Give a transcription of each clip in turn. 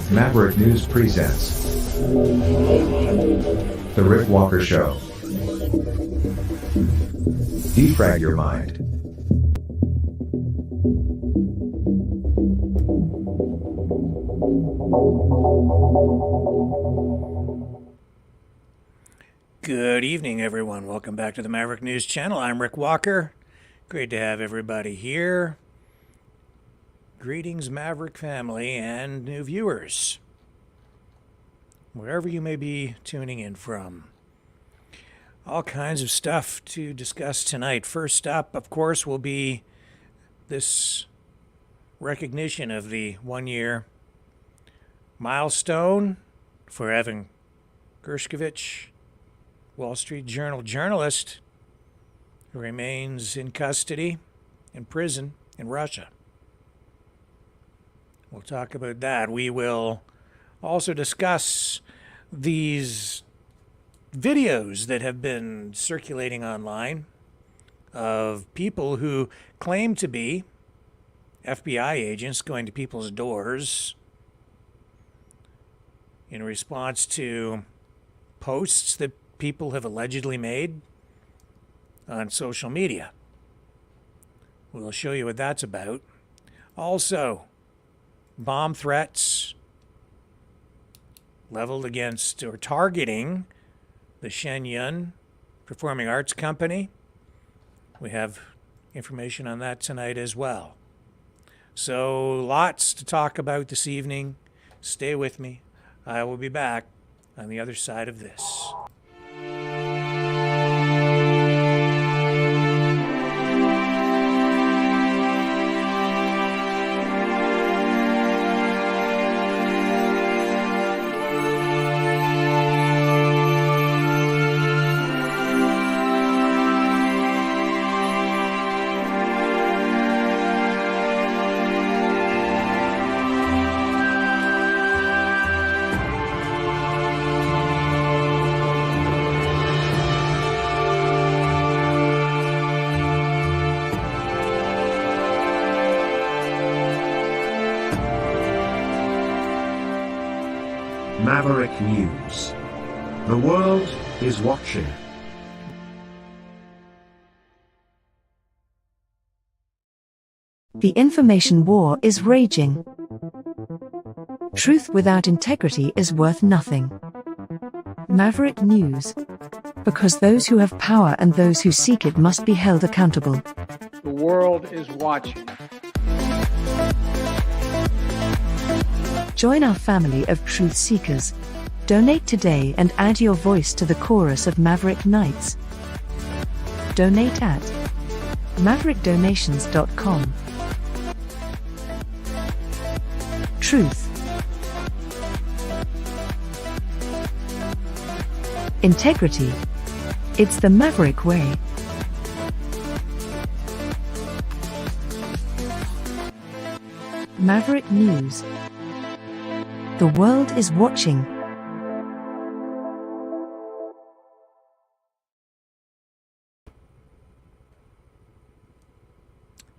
Maverick News presents The Rick Walker Show. Defrag your mind. Good evening, everyone. Welcome back to the Maverick News Channel. I'm Rick Walker. Great to have everybody here. Greetings, Maverick family and new viewers, wherever you may be tuning in from. All kinds of stuff to discuss tonight. First up, of course, will be this recognition of the one-year milestone for Evan Gershkovich, Wall Street Journal journalist who remains in custody, in prison, in Russia. We'll talk about that. We will also discuss these videos that have been circulating online of people who claim to be FBI agents going to people's doors in response to posts that people have allegedly made on social media. We'll show you what that's about. Also, bomb threats leveled against or targeting the Shen Performing Arts Company. We have information on that tonight as well. So lots to talk about this evening. Stay with me. I will be back on the other side of this. Maverick News. The world is watching. The information war is raging. Truth without integrity is worth nothing. Maverick News. Because those who have power and those who seek it must be held accountable. The world is watching. Join our family of truth seekers. Donate today and add your voice to the chorus of Maverick Knights. Donate at maverickdonations.com. Truth. Integrity. It's the Maverick way. Maverick News. The world is watching.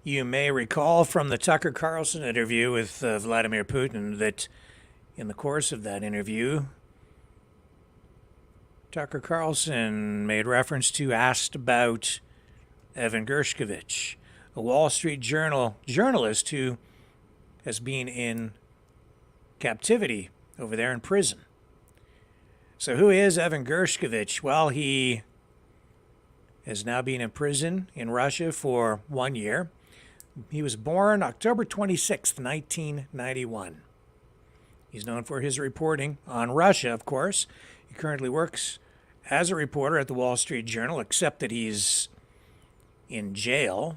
You may recall from the Tucker Carlson interview with Vladimir Putin that in the course of that interview, Tucker Carlson made reference to, asked about Evan Gershkovich, a Wall Street Journal journalist who has been in captivity over there in prison. So who is Evan Gershkovich? Well, he has now been in prison in Russia for 1 year. He was born October 26th, 1991. He's known for his reporting on Russia, of course. He currently works as a reporter at the Wall Street Journal, except that he's in jail.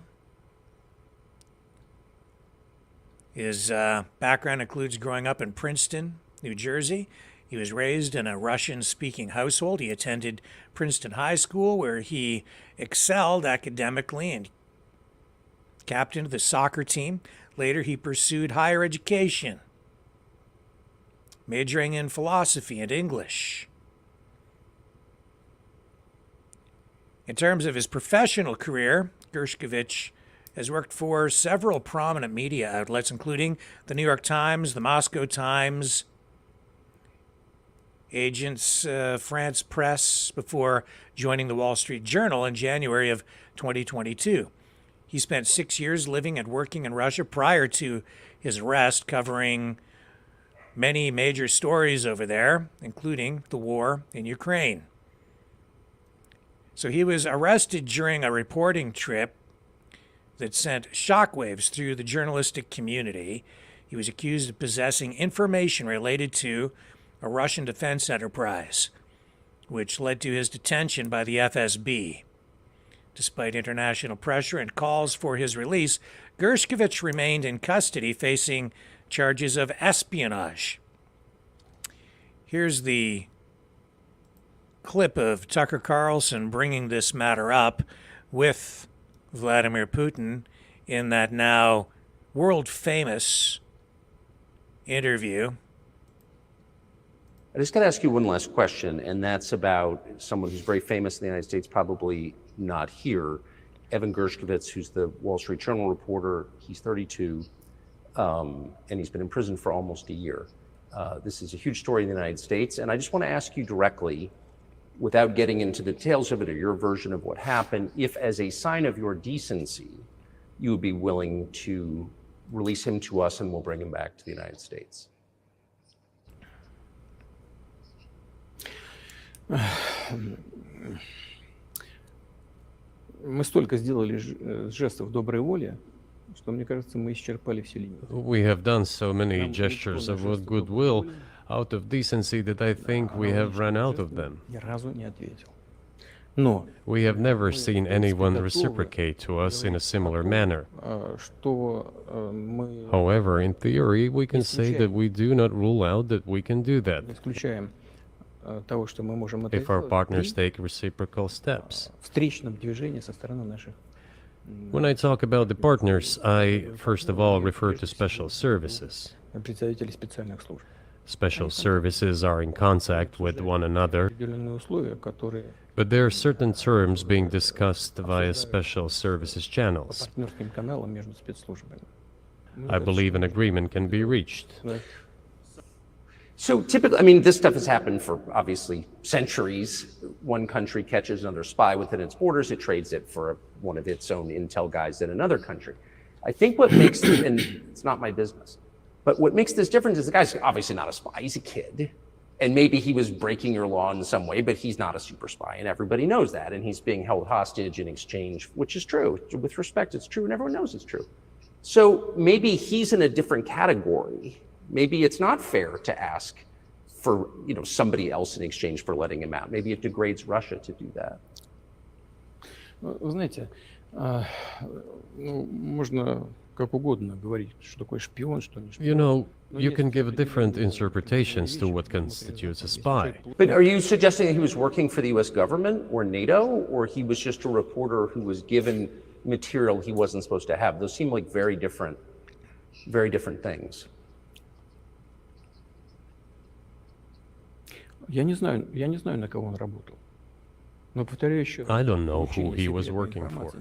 His background includes growing up in Princeton, New Jersey. He was raised in a Russian-speaking household. He attended Princeton High School, where he excelled academically and captained the soccer team. Later, he pursued higher education, majoring in philosophy and English. In terms of his professional career, Gershkovich has worked for several prominent media outlets, including the New York Times, the Moscow Times, Agence France Presse, before joining the Wall Street Journal in January of 2022. He spent 6 years living and working in Russia prior to his arrest, covering many major stories over there, including the war in Ukraine. So he was arrested during a reporting trip that sent shockwaves through the journalistic community. He was accused of possessing information related to a Russian defense enterprise, which led to his detention by the FSB. Despite international pressure and calls for his release, Gershkovich remained in custody, facing charges of espionage. Here's the clip of Tucker Carlson bringing this matter up with Vladimir Putin in that now world-famous interview. I just got to ask you one last question, and that's about someone who's very famous in the United States, probably not here, Evan Gershkovich, who's the Wall Street Journal reporter. He's 32, and he's been in prison for almost a year. This is a huge story in the United States, and I just want to ask you directly, without getting into the details of it or your version of what happened, if as a sign of your decency, you would be willing to release him to us and we'll bring him back to the United States. Мы столько сделали жестов доброй воли, что, мне кажется, мы исчерпали все лимиты. We have done so many gestures of goodwill out of decency that I think we have run out of them. Ни разу не ответил. Но We have never seen anyone reciprocate to us in a similar manner. что мы However, in theory, we can say that we do not rule out that we can do that исключаем того, что мы можем это if our сделать partners при take reciprocal steps. встречном движении со стороны наших When I talk about the partners, I first of all refer to special services. представителей специальных служб. Special services are in contact with one another, Определенные условия, которые but there are certain terms being discussed via special services по channels. партнерским каналам между спецслужбами. I believe an agreement can be reached. So typically, I mean, this stuff has happened for obviously centuries. One country catches another spy within its borders, it trades it for one of its own intel guys in another country. I think what makes, and it's not my business, but what makes this different is the guy's obviously not a spy, he's a kid. And maybe he was breaking your law in some way, but he's not a super spy, and everybody knows that. And he's being held hostage in exchange, which is true. With respect, it's true, and everyone knows it's true. So maybe he's in a different category. Maybe it's not fair to ask for, somebody else in exchange for letting him out. Maybe it degrades Russia to do that. Вы знаете, можно как угодно говорить, что такое шпион, что не шпион. You can give different interpretations to what constitutes a spy. But are you suggesting that he was working for the US government or NATO, or he was just a reporter who was given material he wasn't supposed to have? Those seem like very different things. Я не знаю, на кого он работал. Но повторяю еще раз. I don't know who he was working for,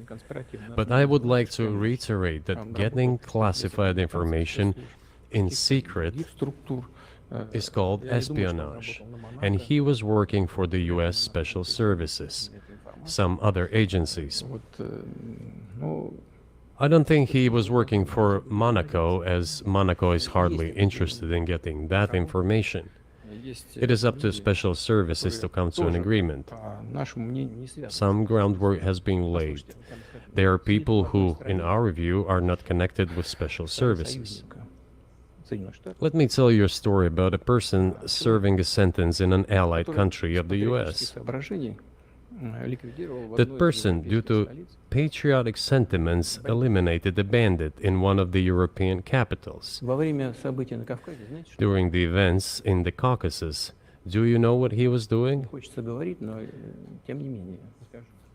but I would like to reiterate that getting classified information in secret is called espionage, and he was working for the US Special Services, some other agencies. I don't think he was working for Monaco, as Monaco is hardly interested in getting that information. It is up to special services to come to an agreement. Some groundwork has been laid. There are people who, in our view, are not connected with special services. Let me tell you a story about a person serving a sentence in an allied country of the US. That person, due to patriotic sentiments, eliminated a bandit in one of the European capitals. During the events in the Caucasus, do you know what he was doing?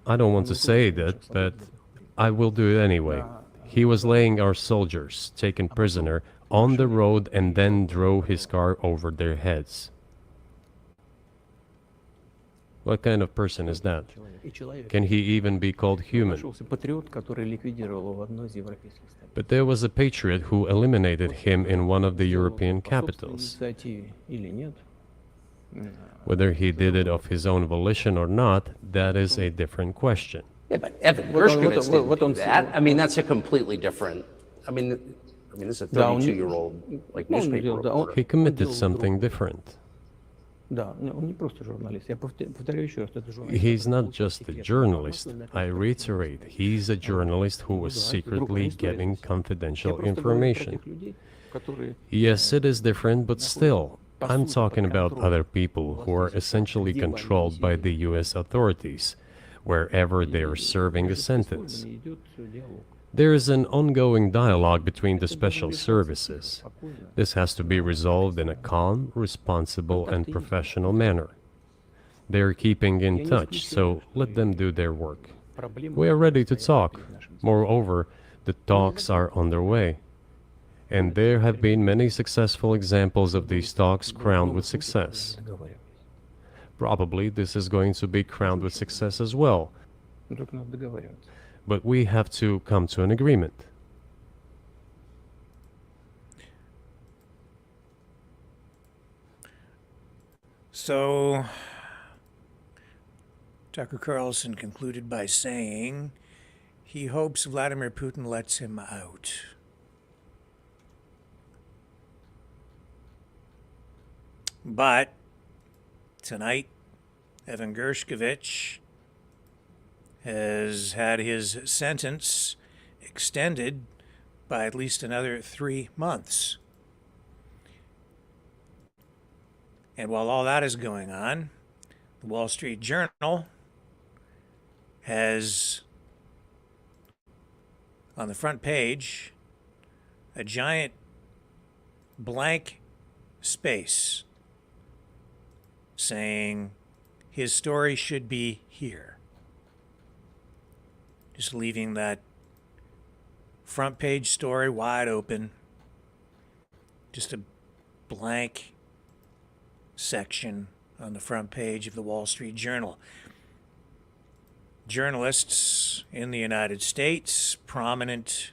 I don't want to say that, but I will do it anyway. He was laying our soldiers, taken prisoner, on the road and then drove his car over their heads. What kind of person is that? И человек. Can he even be called human? Нашелся патриот, который ликвидировал его в одной из европейских столиц. But there was a patriot who eliminated him in one of the European По собственной capitals. инициативе или нет, Whether he did it of his own volition or not, that is a different question. Yeah, but Evan What on- Gershkovich didn't what do on- that. I mean, that's a completely different. I mean, this is a Да, он не- 32-year-old like он newspaper делал- да, он- reporter. He committed делал something different. Да, он не просто журналист. Я повторяю еще раз, это журналист. He's который not получил just a секретную journalist. информацию, I reiterate, he's a journalist who was secretly giving Я confidential просто говорю про information. тех людей, которые Yes, it is different, but still, I'm talking about other people who are essentially controlled by the US authorities, wherever they are serving a sentence. идет диалог. There is an ongoing dialogue between the special services. This has to be resolved in a calm, responsible, and professional manner. They are keeping in touch, so let them do their work. We are ready to talk. Moreover, the talks are underway. And there have been many successful examples of these talks crowned with success. Probably this is going to be crowned with success as well, Ну, только надо договариваться. but we have to come to an agreement. So, Tucker Carlson concluded by saying he hopes Vladimir Putin lets him out. But tonight, Evan Gershkovich has had his sentence extended by at least another 3 months. And while all that is going on, the Wall Street Journal has on the front page a giant blank space saying his story should be here. Just leaving that front page story wide open. Just a blank section on the front page of the Wall Street Journal. Journalists in the United States, prominent,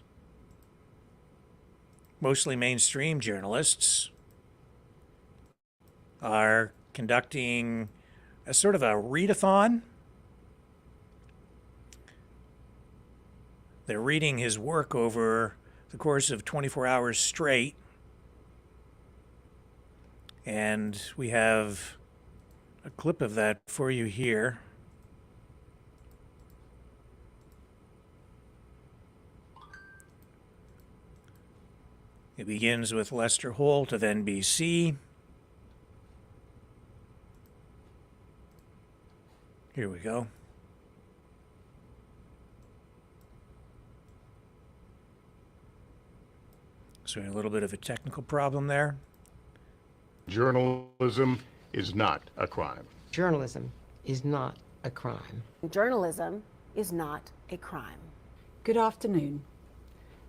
mostly mainstream journalists, are conducting a sort of a readathon. They're reading his work over the course of 24 hours straight. And we have a clip of that for you here. It begins with Lester Holt of NBC. Here we go. So a little bit of a technical problem there. Journalism is not a crime. Journalism is not a crime. Journalism is not a crime. Good afternoon.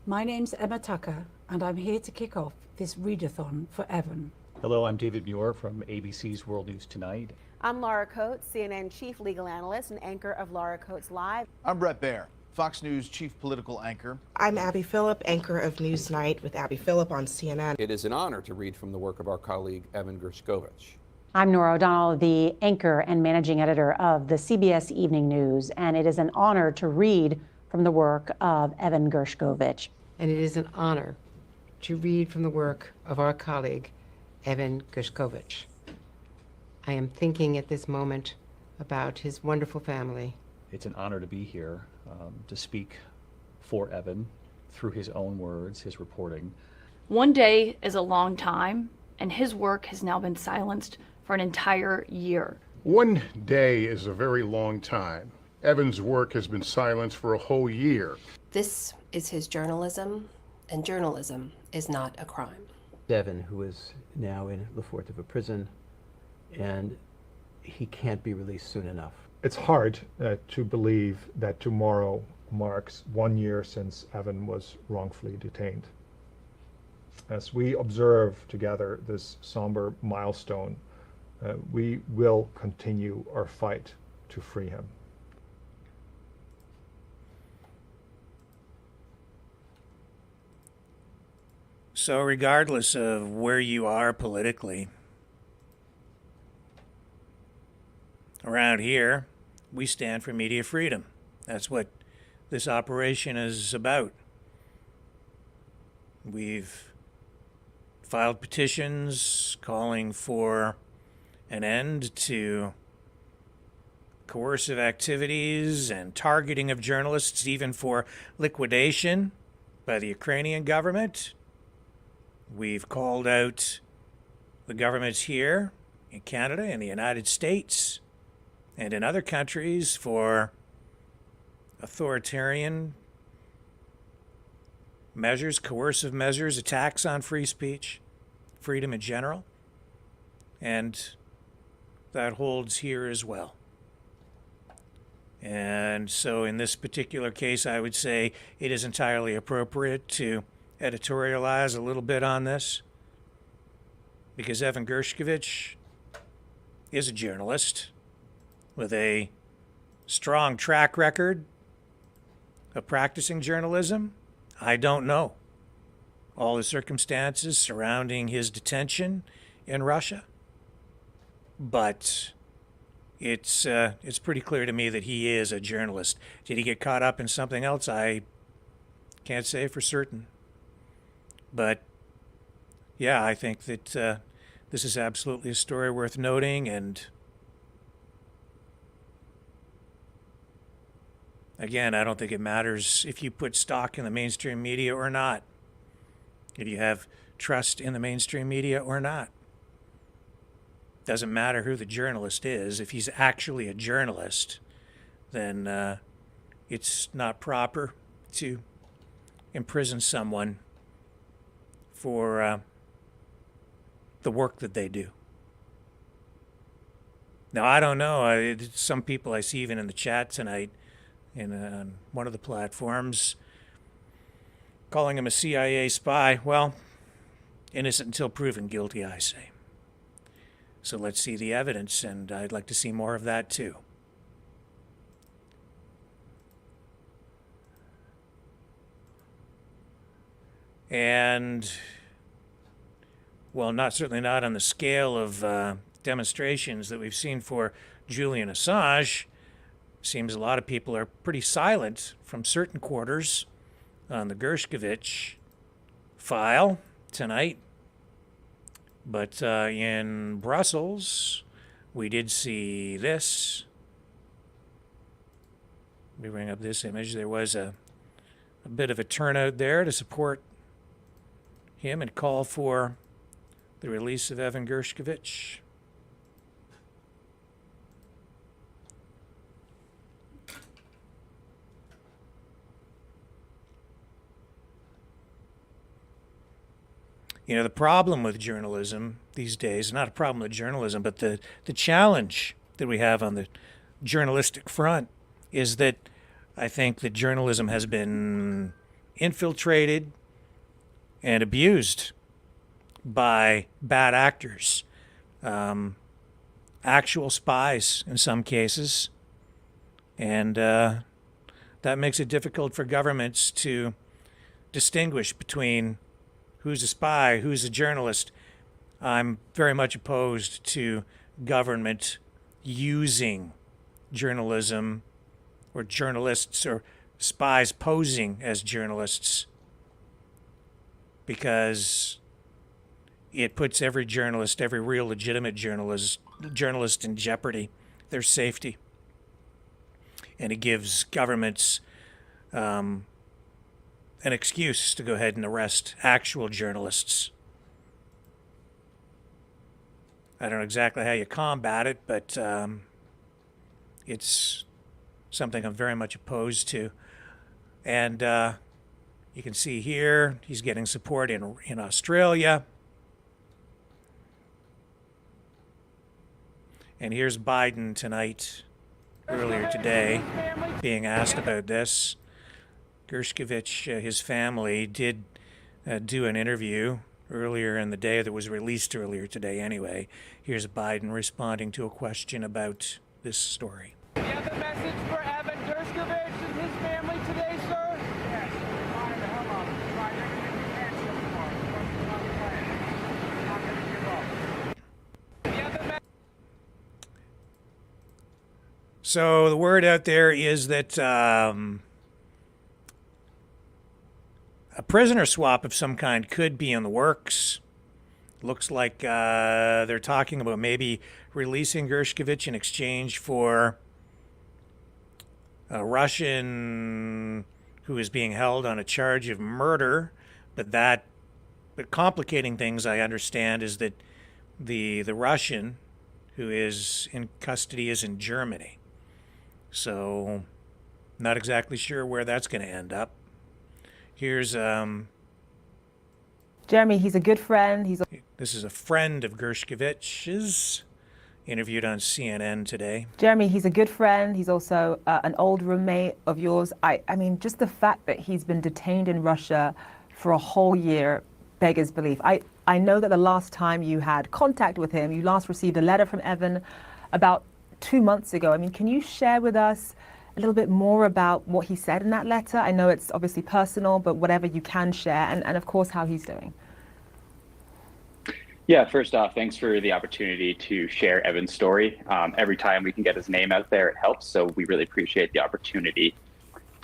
My name's Emma Tucker, and I'm here to kick off this readathon for Evan. Hello, I'm David Muir from ABC's World News Tonight. I'm Laura Coates, CNN chief legal analyst and anchor of Laura Coates Live. I'm Brett Baer, Fox News chief political anchor. I'm Abby Phillip, anchor of Newsnight with Abby Phillip on CNN. It is an honor to read from the work of our colleague, Evan Gershkovich. I'm Nora O'Donnell, the anchor and managing editor of the CBS Evening News, and it is an honor to read from the work of Evan Gershkovich. And it is an honor to read from the work of our colleague, Evan Gershkovich. I am thinking at this moment about his wonderful family. It's an honor to be here to speak for Evan through his own words, his reporting. One day is a long time, and his work has now been silenced for an entire year. One day is a very long time. Evan's work has been silenced for a whole year. This is his journalism, and journalism is not a crime. Evan, who is now in Le Forteva prison, and he can't be released soon enough. It's hard to believe that tomorrow marks 1 year since Evan was wrongfully detained. As we observe together this somber milestone, we will continue our fight to free him. So regardless of where you are politically, around here, we stand for media freedom. That's what this operation is about. We've filed petitions calling for an end to coercive activities and targeting of journalists, even for liquidation by the Ukrainian government. We've called out the governments here in Canada, in the United States, and in other countries for authoritarian measures, coercive measures, attacks on free speech, freedom in general. And that holds here as well. And so in this particular case, I would say it is entirely appropriate to editorialize a little bit on this, because Evan Gershkovich is a journalist with a strong track record of practicing journalism. I don't know all the circumstances surrounding his detention in Russia, but it's pretty clear to me that he is a journalist. Did he get caught up in something else? I can't say for certain. But yeah, I think that this is absolutely a story worth noting, and again, I don't think it matters if you put stock in the mainstream media or not, if you have trust in the mainstream media or not. Doesn't matter who the journalist is. If he's actually a journalist, then it's not proper to imprison someone for the work that they do. Now, I don't know. Some people I see even in the chat tonight, on one of the platforms, calling him a CIA spy. Well, innocent until proven guilty, I say. So let's see the evidence, and I'd like to see more of that too. And, well, certainly not on the scale of demonstrations that we've seen for Julian Assange. Seems a lot of people are pretty silent from certain quarters on the Gershkovich file tonight. But in Brussels, we did see this. Let me bring up this image. There was a bit of a turnout there to support him and call for the release of Evan Gershkovich. You know, the problem with journalism these days, not a problem with journalism, but the challenge that we have on the journalistic front is that I think that journalism has been infiltrated and abused by bad actors, actual spies in some cases, and that makes it difficult for governments to distinguish between who's a spy, who's a journalist. I'm very much opposed to government using journalism or journalists or spies posing as journalists, because it puts every journalist, every real legitimate journalist in jeopardy, their safety. And it gives governments an excuse to go ahead and arrest actual journalists. I don't know exactly how you combat it, but it's something I'm very much opposed to. And you can see here, he's getting support in Australia. And here's Biden tonight, earlier today, being asked about this. Gershkovich, his family, did do an interview earlier in the day, that was released earlier today anyway. Here's Biden responding to a question about this story. Do you have a message for Evan Gershkovich and his family today, sir? Yes. Fire the hell up. Try everything we can so far. We're not playing. We're not going to give up. Do you have a message? So the word out there is that a prisoner swap of some kind could be in the works. Looks like they're talking about maybe releasing Gershkovich in exchange for a Russian who is being held on a charge of murder. But complicating things, I understand, is that the Russian who is in custody is in Germany. So not exactly sure where that's going to end up. Here's Jeremy, he's a good friend. This is a friend of Gershkovich's, interviewed on CNN today. Jeremy, he's a good friend. He's also an old roommate of yours. I mean, just the fact that he's been detained in Russia for a whole year beggars belief. I know that the last time you had contact with him, you last received a letter from Evan about 2 months ago. I mean, can you share with us a little bit more about what he said in that letter? I know it's obviously personal, but whatever you can share, and of course, how he's doing. Yeah, first off, thanks for the opportunity to share Evan's story. Every time we can get his name out there, it helps, so we really appreciate the opportunity.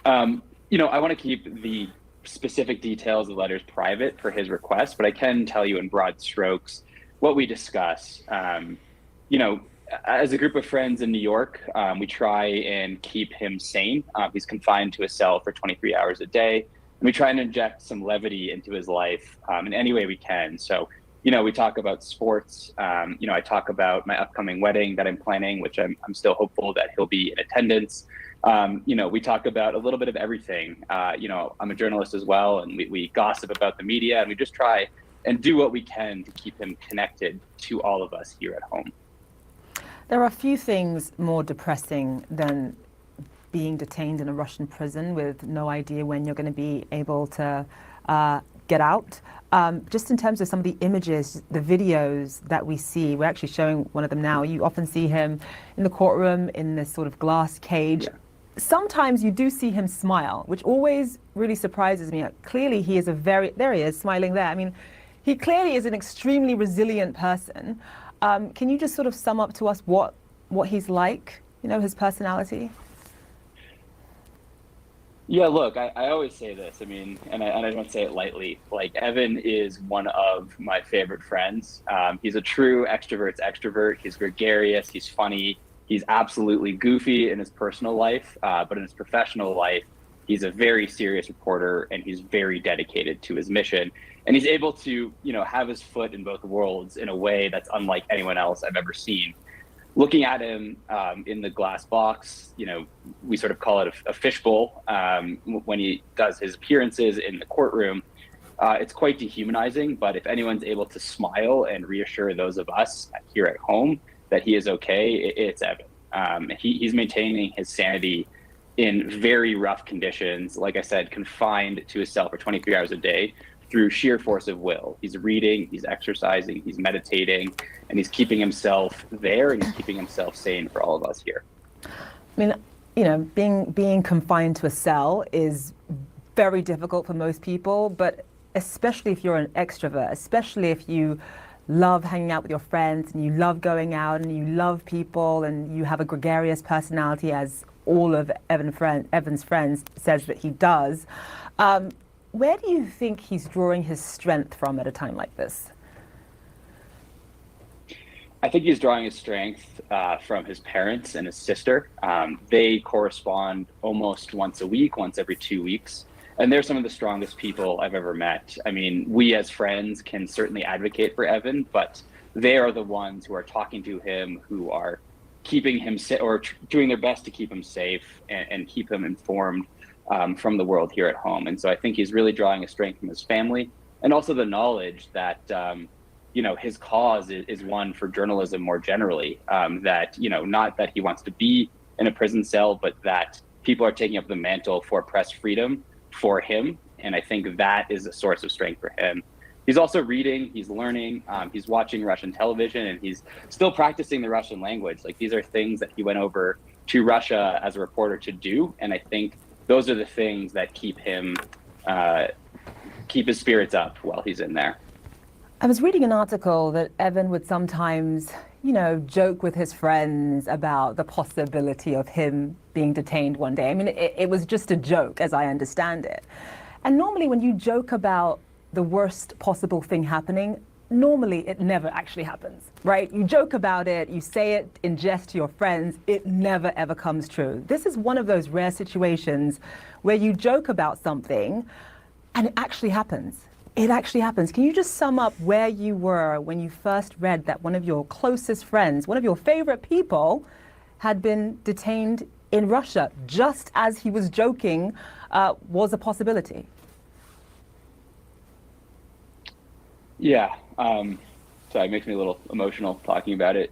I want to keep the specific details of the letters private for his request, but I can tell you in broad strokes what we discuss. As a group of friends in New York, we try and keep him sane. He's confined to a cell for 23 hours a day, and we try and inject some levity into his life in any way we can. So, we talk about sports. I talk about my upcoming wedding that I'm planning, which I'm still hopeful that he'll be in attendance. We talk about a little bit of everything. I'm a journalist as well, and we gossip about the media, and we just try and do what we can to keep him connected to all of us here at home. There are a few things more depressing than being detained in a Russian prison with no idea when you're going to be able to get out. Just in terms of some of the images, the videos that we see, we're actually showing one of them now. You often see him in the courtroom in this sort of glass cage. Yeah. Sometimes you do see him smile, which always really surprises me. Clearly, he is there he is, smiling there. I mean, he clearly is an extremely resilient person. Can you just sort of sum up to us what he's like, his personality? Yeah, look, I always say this, and I don't say it lightly, like Evan is one of my favorite friends. He's a true extrovert's extrovert. He's gregarious, he's funny, he's absolutely goofy in his personal life, but in his professional life, he's a very serious reporter and he's very dedicated to his mission. And he's able to, have his foot in both worlds in a way that's unlike anyone else I've ever seen. Looking at him in the glass box, we sort of call it a fishbowl when he does his appearances in the courtroom. It's quite dehumanizing, but if anyone's able to smile and reassure those of us here at home that he is okay, it's Evan. He's maintaining his sanity in very rough conditions. Like I said, confined to his cell for 23 hours a day through sheer force of will. He's reading, he's exercising, he's meditating, and he's keeping himself there and he's keeping himself sane for all of us here. I mean, being confined to a cell is very difficult for most people, but especially if you're an extrovert, especially if you love hanging out with your friends and you love going out and you love people and you have a gregarious personality, as all of Evan's friends says that he does. Where do you think he's drawing his strength from at a time like this? I think he's drawing his strength from his parents and his sister. They correspond almost once a week, once every 2 weeks. And they're some of the strongest people I've ever met. I mean, we as friends can certainly advocate for Evan, but they are the ones who are talking to him, who are keeping him doing their best to keep him safe and keep him informed from the world here at home. And so I think he's really drawing a strength from his family and also the knowledge that, his cause is one for journalism more generally, that, not that he wants to be in a prison cell, but that people are taking up the mantle for press freedom for him. And I think that is a source of strength for him. he's also reading, he's learning, he's watching Russian television, and he's still practicing the Russian language. Like, these are things that he went over to Russia as a reporter to do, and I think those are the things that keep his spirits up while he's in there. I was reading an article that Evan would sometimes, joke with his friends about the possibility of him being detained one day. I mean, it was just a joke, as I understand it. And normally when you joke about the worst possible thing happening, normally it never actually happens, right? You joke about it, you say it in jest to your friends, it never ever comes true. This is one of those rare situations where you joke about something and it actually happens. It actually happens. Can you just sum up where you were when you first read that one of your closest friends, one of your favorite people, had been detained in Russia, just as he was joking was a possibility? Yeah. So it makes me a little emotional talking about it.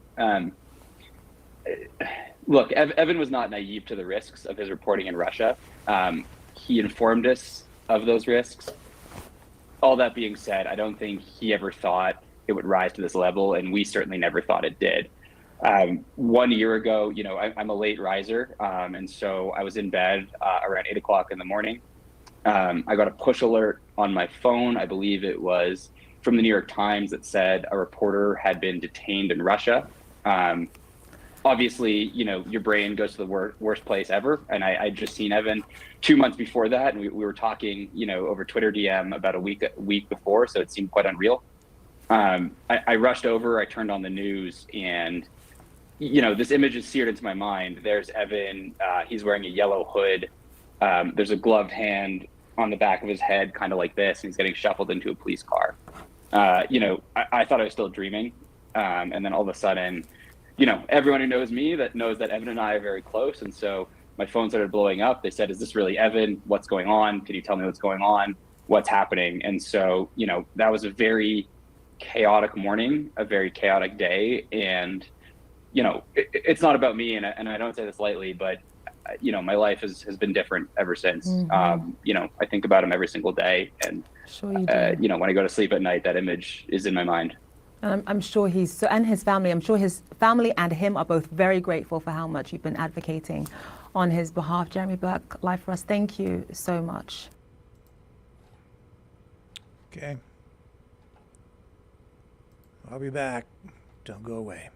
Look, Evan was not naive to the risks of his reporting in Russia. He informed us of those risks. All that being said, I don't think he ever thought it would rise to this level, and we certainly never thought it did. 1 year ago, I'm a late riser, and so I was in bed around 8 o'clock in the morning. I got a push alert on my phone. I believe it was from the New York Times that said a reporter had been detained in Russia. Obviously, your brain goes to the worst place ever. And I'd just seen Evan 2 months before that. And we were talking, over Twitter DM about a week before. So it seemed quite unreal. I rushed over, I turned on the news, and, this image is seared into my mind. There's Evan, he's wearing a yellow hood. There's a gloved hand on the back of his head, kind of like this, and he's getting shuffled into a police car. I thought I was still dreaming. And then all of a sudden, everyone who knows me knows that Evan and I are very close. And so my phone started blowing up. They said, "Is this really Evan? What's going on? Can you tell me what's going on? What's happening?" And so, that was a very chaotic morning, a very chaotic day. And, it's not about me. And I don't say this lightly, but, my life has been different ever since. Mm-hmm. I think about him every single day. And, Sure you do. when I go to sleep at night, that image is in my mind. And I'm sure and his family, I'm sure his family and him are both very grateful for how much you've been advocating on his behalf. Jeremy Burke, Live for Us, thank you so much. Okay. I'll be back. Don't go away.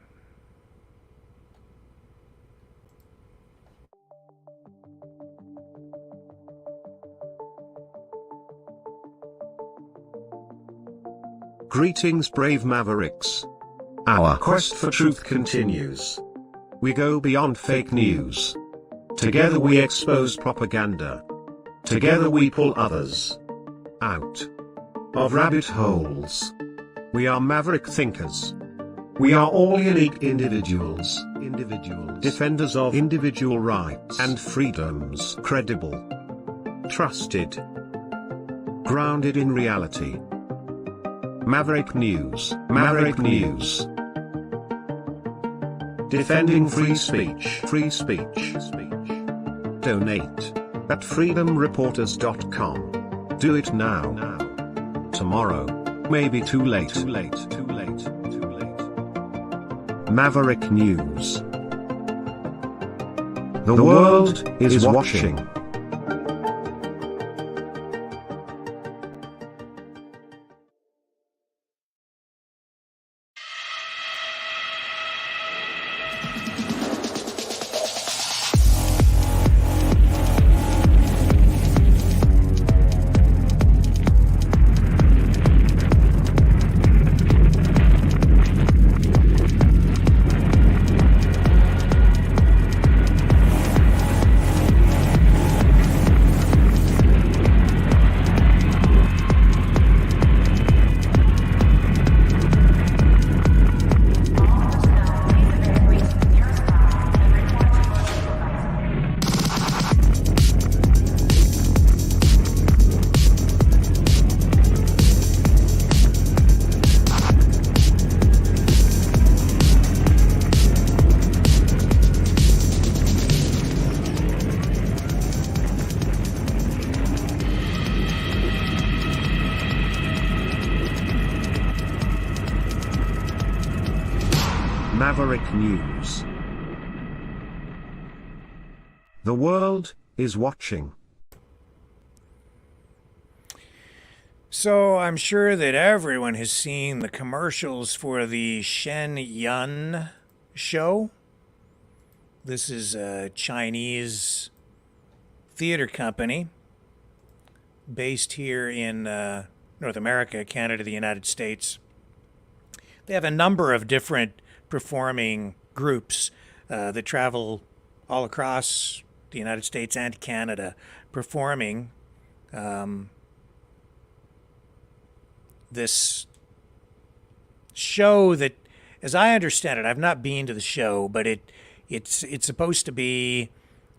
Greetings, brave Mavericks. Our quest for truth continues. We go beyond fake news. Together we expose propaganda. Together we pull others out of rabbit holes. We are maverick thinkers. We are all unique individuals. Defenders of individual rights and freedoms. Credible. Trusted. Grounded in reality. Maverick News. Maverick News. Defending free speech. Free speech. Donate at freedomreporters.com. Do it now. Tomorrow may be too late. Maverick News. The world is watching. Maverick News. The world is watching. So I'm sure that everyone has seen the commercials for the Shen show. This is a Chinese theater company based here in North America, Canada, the United States. They have a number of different performing groups that travel all across the United States and Canada performing this show that, as I understand it, I've not been to the show, but it's supposed to be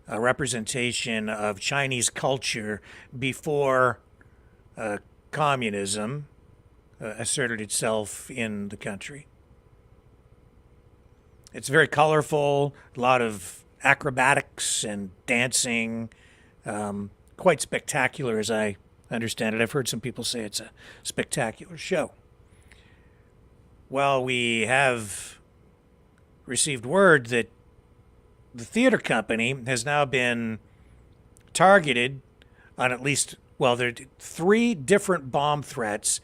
a representation of Chinese culture before communism asserted itself in the country. It's very colorful, a lot of acrobatics and dancing, quite spectacular as I understand it. I've heard some people say it's a spectacular show. Well, we have received word that the theater company has now been targeted on at least, well, there are 3 different bomb threats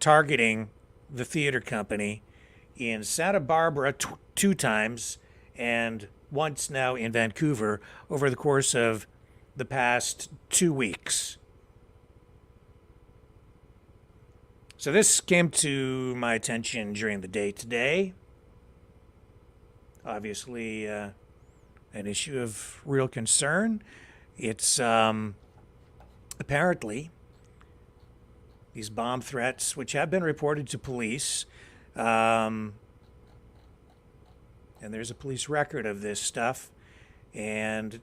targeting the theater company in Santa Barbara 2 times and once now in Vancouver over the course of the past 2 weeks. So this came to my attention during the day today. Obviously, an issue of real concern. It's apparently these bomb threats, which have been reported to police, and there's a police record of this stuff, and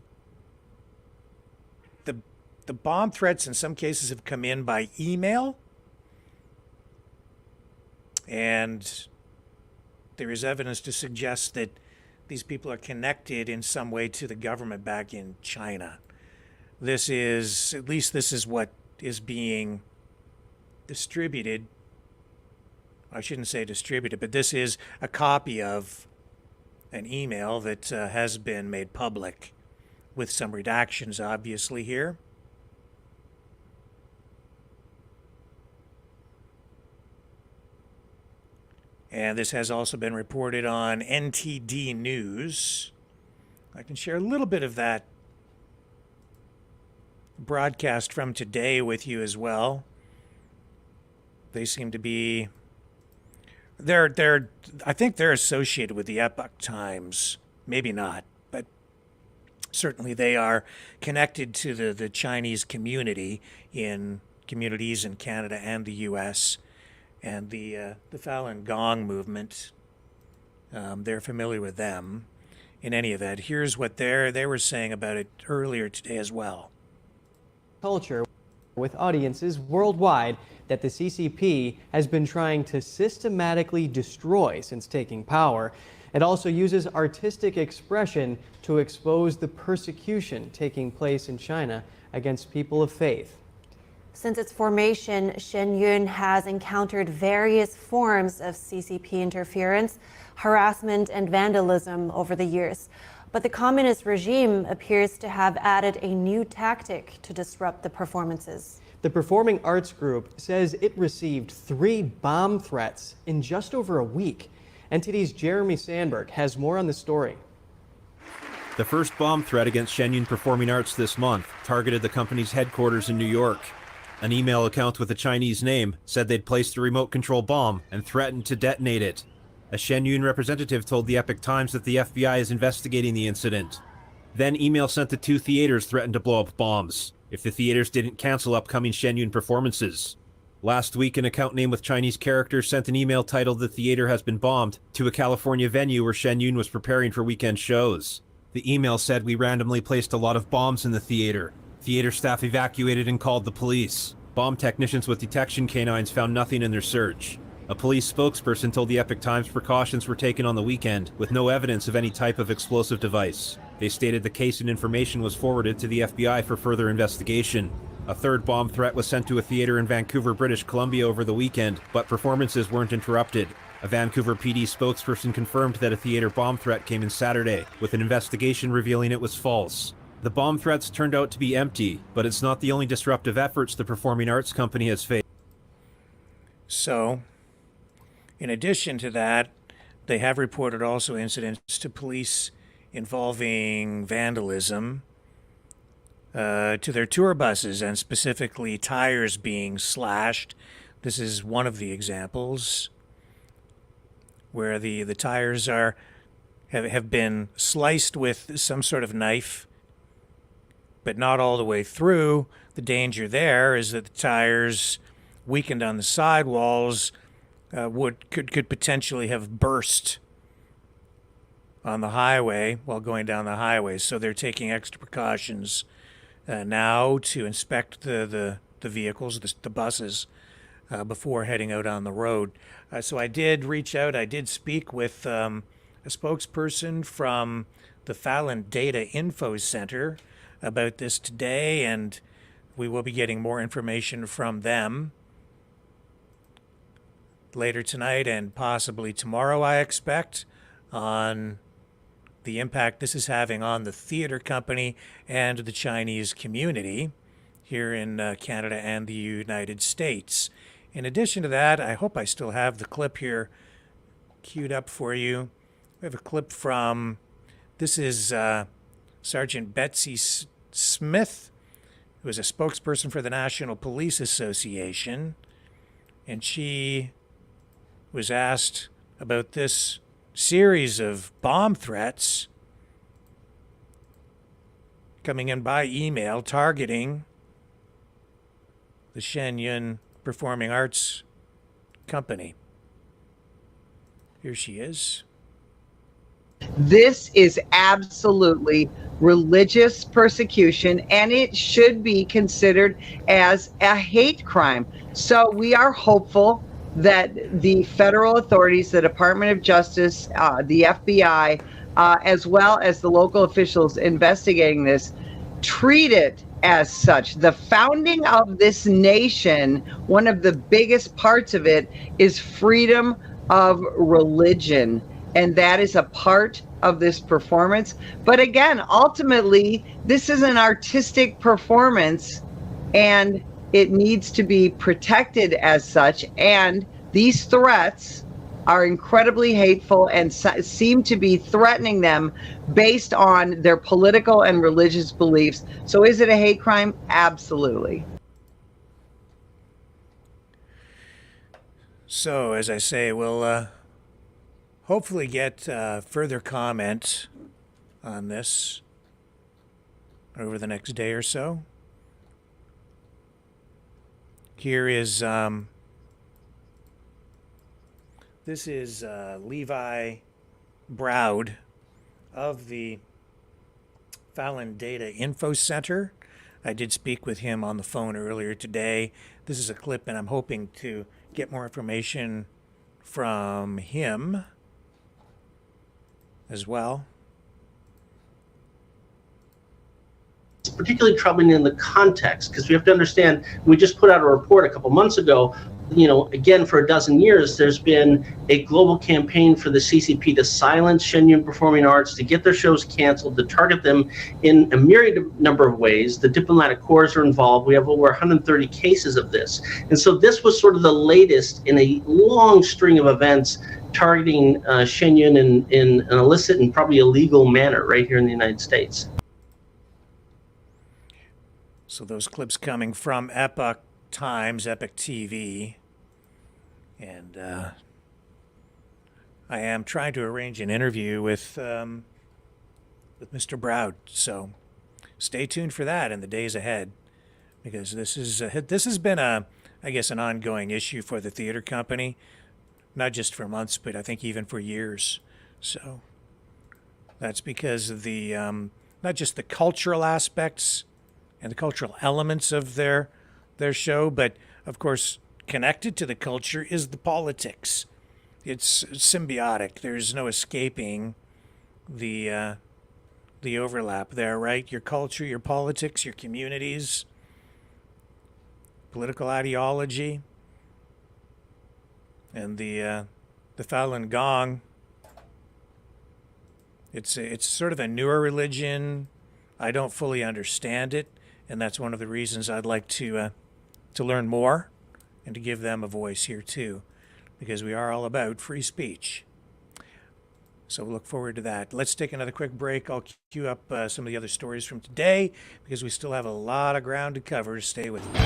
the bomb threats in some cases have come in by email. And there is evidence to suggest that these people are connected in some way to the government back in China. This is what is being distributed. I shouldn't say distributed, but this is a copy of an email that has been made public with some redactions, obviously, here. And this has also been reported on NTD News. I can share a little bit of that broadcast from today with you as well. They seem to be, I think they're associated with the Epoch Times. Maybe not, but certainly they are connected to the Chinese communities in Canada and the U.S., and the Falun Gong movement. They're familiar with them. In any event, here's what they were saying about it earlier today as well. Culture with audiences worldwide that the CCP has been trying to systematically destroy since taking power. It also uses artistic expression to expose the persecution taking place in China against people of faith. Since its formation, Shen Yun has encountered various forms of CCP interference, harassment, and vandalism over the years. But the communist regime appears to have added a new tactic to disrupt the performances. The Performing Arts Group says it received 3 bomb threats in just over a week. NTD's Jeremy Sandberg has more on the story. The first bomb threat against Shen Yun Performing Arts this month targeted the company's headquarters in New York. An email account with a Chinese name said they'd placed a remote control bomb and threatened to detonate it. A Shen Yun representative told the Epoch Times that the FBI is investigating the incident. Then email sent to 2 theaters threatened to blow up bombs if the theaters didn't cancel upcoming Shen Yun performances. Last week, an account name with Chinese characters sent an email titled "The Theater Has Been Bombed" to a California venue where Shen Yun was preparing for weekend shows. The email said, "We randomly placed a lot of bombs in the theater. Theater staff evacuated and called the police. Bomb technicians with detection canines found nothing in their search." A police spokesperson told the Epoch Times precautions were taken on the weekend with no evidence of any type of explosive device. They stated the case and information was forwarded to the FBI for further investigation. A third bomb threat was sent to a theater in Vancouver, British Columbia over the weekend, but performances weren't interrupted. A Vancouver PD spokesperson confirmed that a theater bomb threat came in Saturday, with an investigation revealing it was false. The bomb threats turned out to be empty, but it's not the only disruptive efforts the performing arts company has faced. So, in addition to that, they have reported also incidents to police involving vandalism to their tour buses, and specifically tires being slashed. This is one of the examples where the tires have been sliced with some sort of knife, but not all the way through. The danger there is that the tires, weakened on the sidewalls, could potentially have burst on the highway while going down the highway. So they're taking extra precautions now to inspect the vehicles, the buses, before heading out on the road. So I did reach out. I did speak with a spokesperson from the Fallon Data Info Center about this today, and we will be getting more information from them later tonight and possibly tomorrow, I expect, on the impact this is having on the theater company and the Chinese community here in Canada and the United States. In addition to that, I hope I still have the clip here queued up for you. We have a clip from, this is Sergeant Betsy Smith, who is a spokesperson for the National Police Association, and she was asked about this series of bomb threats coming in by email targeting the Shen Performing Arts Company. Here she is. This is absolutely religious persecution, and it should be considered as a hate crime. So we are hopeful that the federal authorities, the Department of Justice, the FBI, as well as the local officials investigating this, treat it as such. The founding of this nation, one of the biggest parts of it is freedom of religion, and that is a part of this performance. But again, ultimately, this is an artistic performance, and it needs to be protected as such. And these threats are incredibly hateful and seem to be threatening them based on their political and religious beliefs. So is it a hate crime? Absolutely. So, as I say, we'll hopefully get further comment on this over the next day or so. Here is, this is Levi Browd of the Fallon Data Info Center. I did speak with him on the phone earlier today. This is a clip, and I'm hoping to get more information from him as well. It's particularly troubling in the context, because we have to understand, we just put out a report a couple months ago, again, for a dozen years, there's been a global campaign for the CCP to silence Shenyang Performing Arts, to get their shows canceled, to target them in a myriad number of ways. The diplomatic corps are involved. We have over 130 cases of this. And so this was sort of the latest in a long string of events targeting Shenyang in an illicit and probably illegal manner right here in the United States. So those clips coming from Epoch Times, Epoch TV, and I am trying to arrange an interview with Mr. Browd. So stay tuned for that in the days ahead, because this has been I guess an ongoing issue for the theater company, not just for months, but I think even for years. So that's because of the not just the cultural aspects and the cultural elements of their show, but of course connected to the culture is the politics. It's symbiotic. There's no escaping the overlap there, right? Your culture, your politics, your communities, political ideology, and the the Falun Gong. It's sort of a newer religion. I don't fully understand it, and that's one of the reasons I'd like to learn more and to give them a voice here too, because we are all about free speech. So we'll look forward to that. Let's take another quick break. I'll queue up some of the other stories from today because we still have a lot of ground to cover. Stay with me.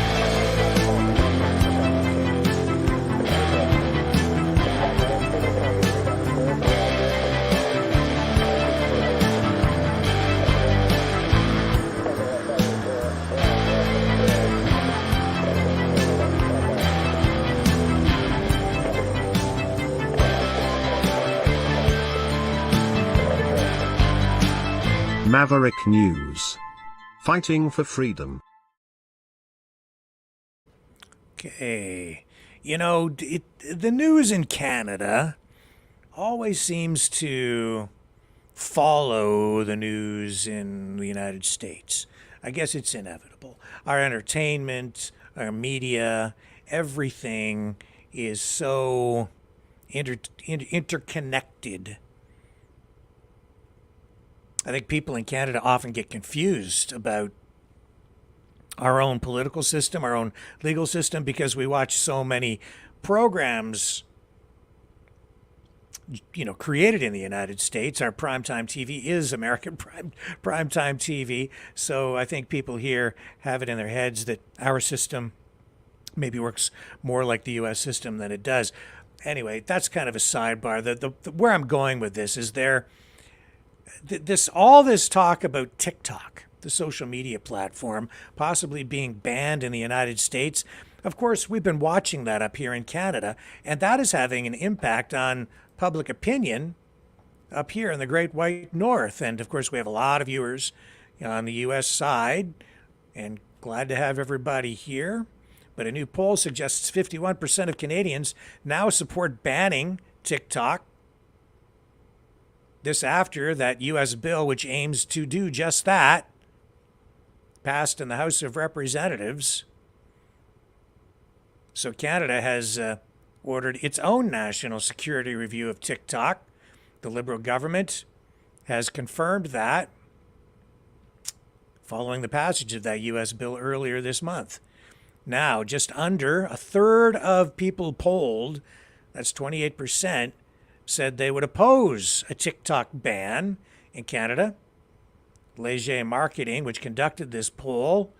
Maverick News. Fighting for freedom. Okay. You know, the news in Canada always seems to follow the news in the United States. I guess it's inevitable. Our entertainment, our media, everything is so interconnected. I think people in Canada often get confused about our own political system, our own legal system, because we watch so many programs, you know, created in the United States. Our primetime TV is American primetime TV. So I think people here have it in their heads that our system maybe works more like the U.S. system than it does. Anyway, that's kind of a sidebar. Where I'm going with this is all this talk about TikTok, the social media platform, possibly being banned in the United States. Of course, we've been watching that up here in Canada, and that is having an impact on public opinion up here in the Great White North. And of course, we have a lot of viewers on the U.S. side, and glad to have everybody here. But a new poll suggests 51% of Canadians now support banning TikTok. This after that U.S. bill, which aims to do just that, passed in the House of Representatives. So Canada has ordered its own national security review of TikTok. The Liberal government has confirmed that following the passage of that U.S. bill earlier this month. Now, just under a third of people polled, that's 28%, said they would oppose a TikTok ban in Canada. Leger Marketing, which conducted this poll,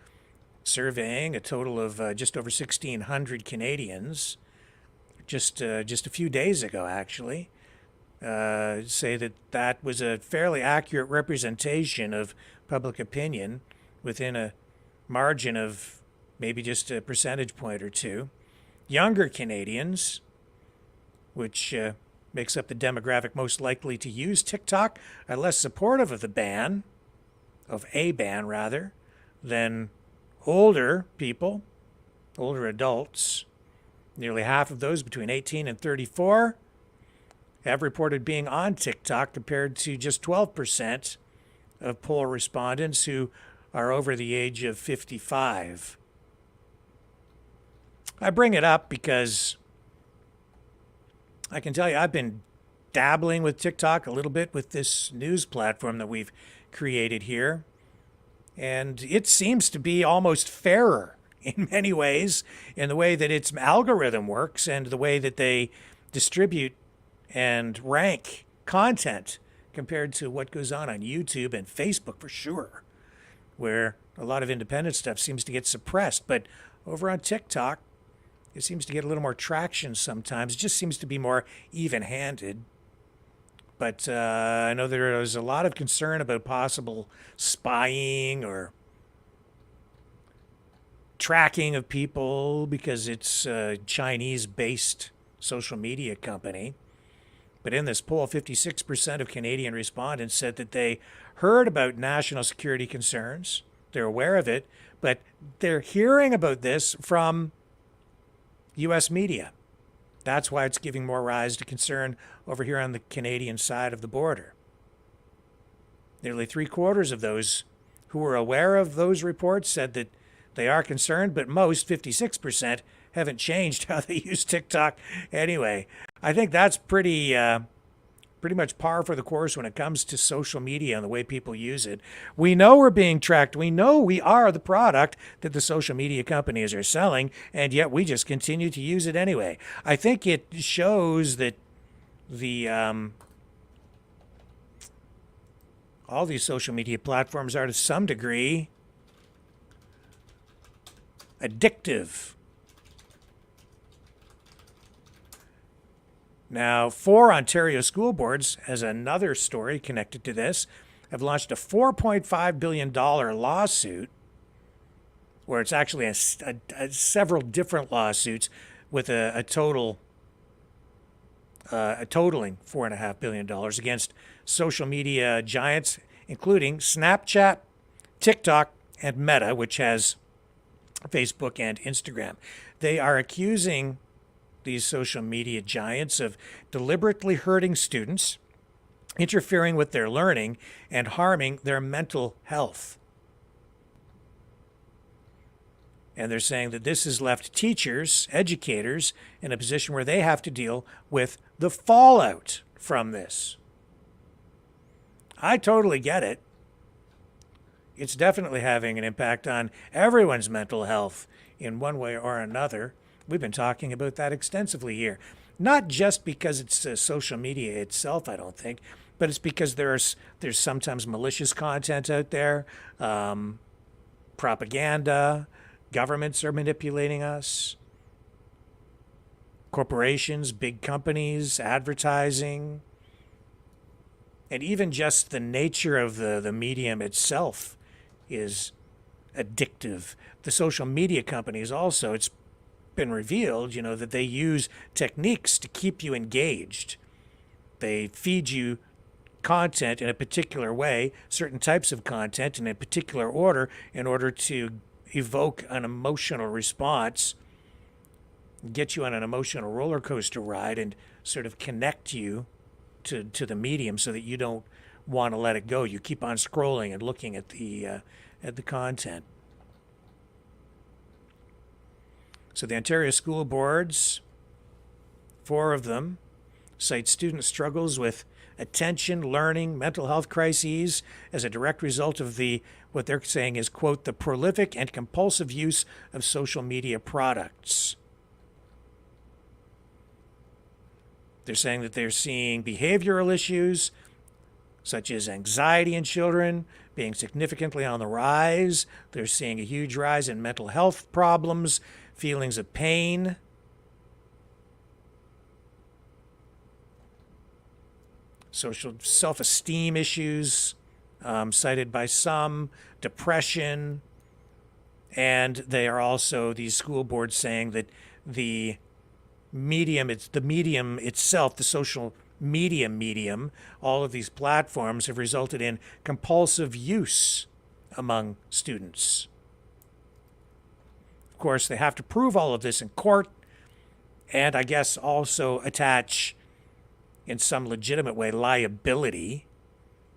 surveying a total of just over 1,600 Canadians, just a few days ago, actually, say that was a fairly accurate representation of public opinion within a margin of maybe just a percentage point or two. Younger Canadians, which makes up the demographic most likely to use TikTok, are less supportive of a ban, than older people, older adults. Nearly half of those between 18 and 34 have reported being on TikTok, compared to just 12% of poll respondents who are over the age of 55. I bring it up because I can tell you I've been dabbling with TikTok a little bit with this news platform that we've created here. And it seems to be almost fairer in many ways in the way that its algorithm works and the way that they distribute and rank content compared to what goes on YouTube and Facebook, for sure, where a lot of independent stuff seems to get suppressed. But over on TikTok, it seems to get a little more traction sometimes. It just seems to be more even-handed. But I know there is a lot of concern about possible spying or tracking of people because it's a Chinese-based social media company. But in this poll, 56% of Canadian respondents said that they heard about national security concerns. They're aware of it, but they're hearing about this from U.S. media. That's why it's giving more rise to concern over here on the Canadian side of the border. Nearly 3/4 of those who were aware of those reports said that they are concerned, but most, 56%, haven't changed how they use TikTok anyway. I think that's pretty much par for the course when it comes to social media and the way people use it. We know we're being tracked. We know we are the product that the social media companies are selling, and yet we just continue to use it anyway. I think it shows that the all these social media platforms are to some degree addictive. Now, 4 Ontario school boards, as another story connected to this, have launched a $4.5 billion lawsuit, where it's actually several different lawsuits with a totaling $4.5 billion against social media giants, including Snapchat, TikTok, and Meta, which has Facebook and Instagram. They are accusing these social media giants of deliberately hurting students, interfering with their learning, and harming their mental health. And they're saying that this has left teachers, educators, in a position where they have to deal with the fallout from this. I totally get it. It's definitely having an impact on everyone's mental health in one way or another. We've been talking about that extensively here. Not just because it's social media itself, I don't think, but it's because there's sometimes malicious content out there, propaganda, governments are manipulating us, corporations, big companies, advertising, and even just the nature of the medium itself is addictive. The social media companies also, it's been revealed, that they use techniques to keep you engaged. They feed you content in a particular way, certain types of content in a particular order, in order to evoke an emotional response, get you on an emotional roller coaster ride, and sort of connect you to the medium so that you don't want to let it go. You keep on scrolling and looking at the content. So the Ontario school boards, 4 of them, cite student struggles with attention, learning, mental health crises as a direct result of what they're saying is, quote, the prolific and compulsive use of social media products. They're saying that they're seeing behavioral issues such as anxiety in children being significantly on the rise. They're seeing a huge rise in mental health problems, feelings of pain. Social self-esteem issues cited by some, depression, and they are also, these school boards, saying that the medium itself, the social medium, all of these platforms have resulted in compulsive use among students. Of course, they have to prove all of this in court, and I guess also attach, in some legitimate way, liability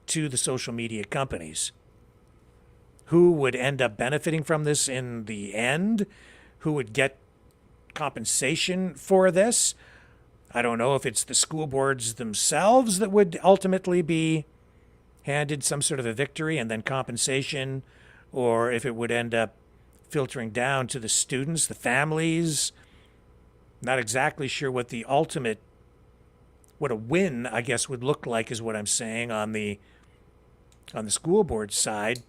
to the social media companies. Who would end up benefiting from this in the end? Who would get compensation for this? I don't know if it's the school boards themselves that would ultimately be handed some sort of a victory and then compensation, or if it would end up filtering down to the students, the families. Not exactly sure what the ultimate, what a win, I guess, would look like, is what I'm saying on the school board side.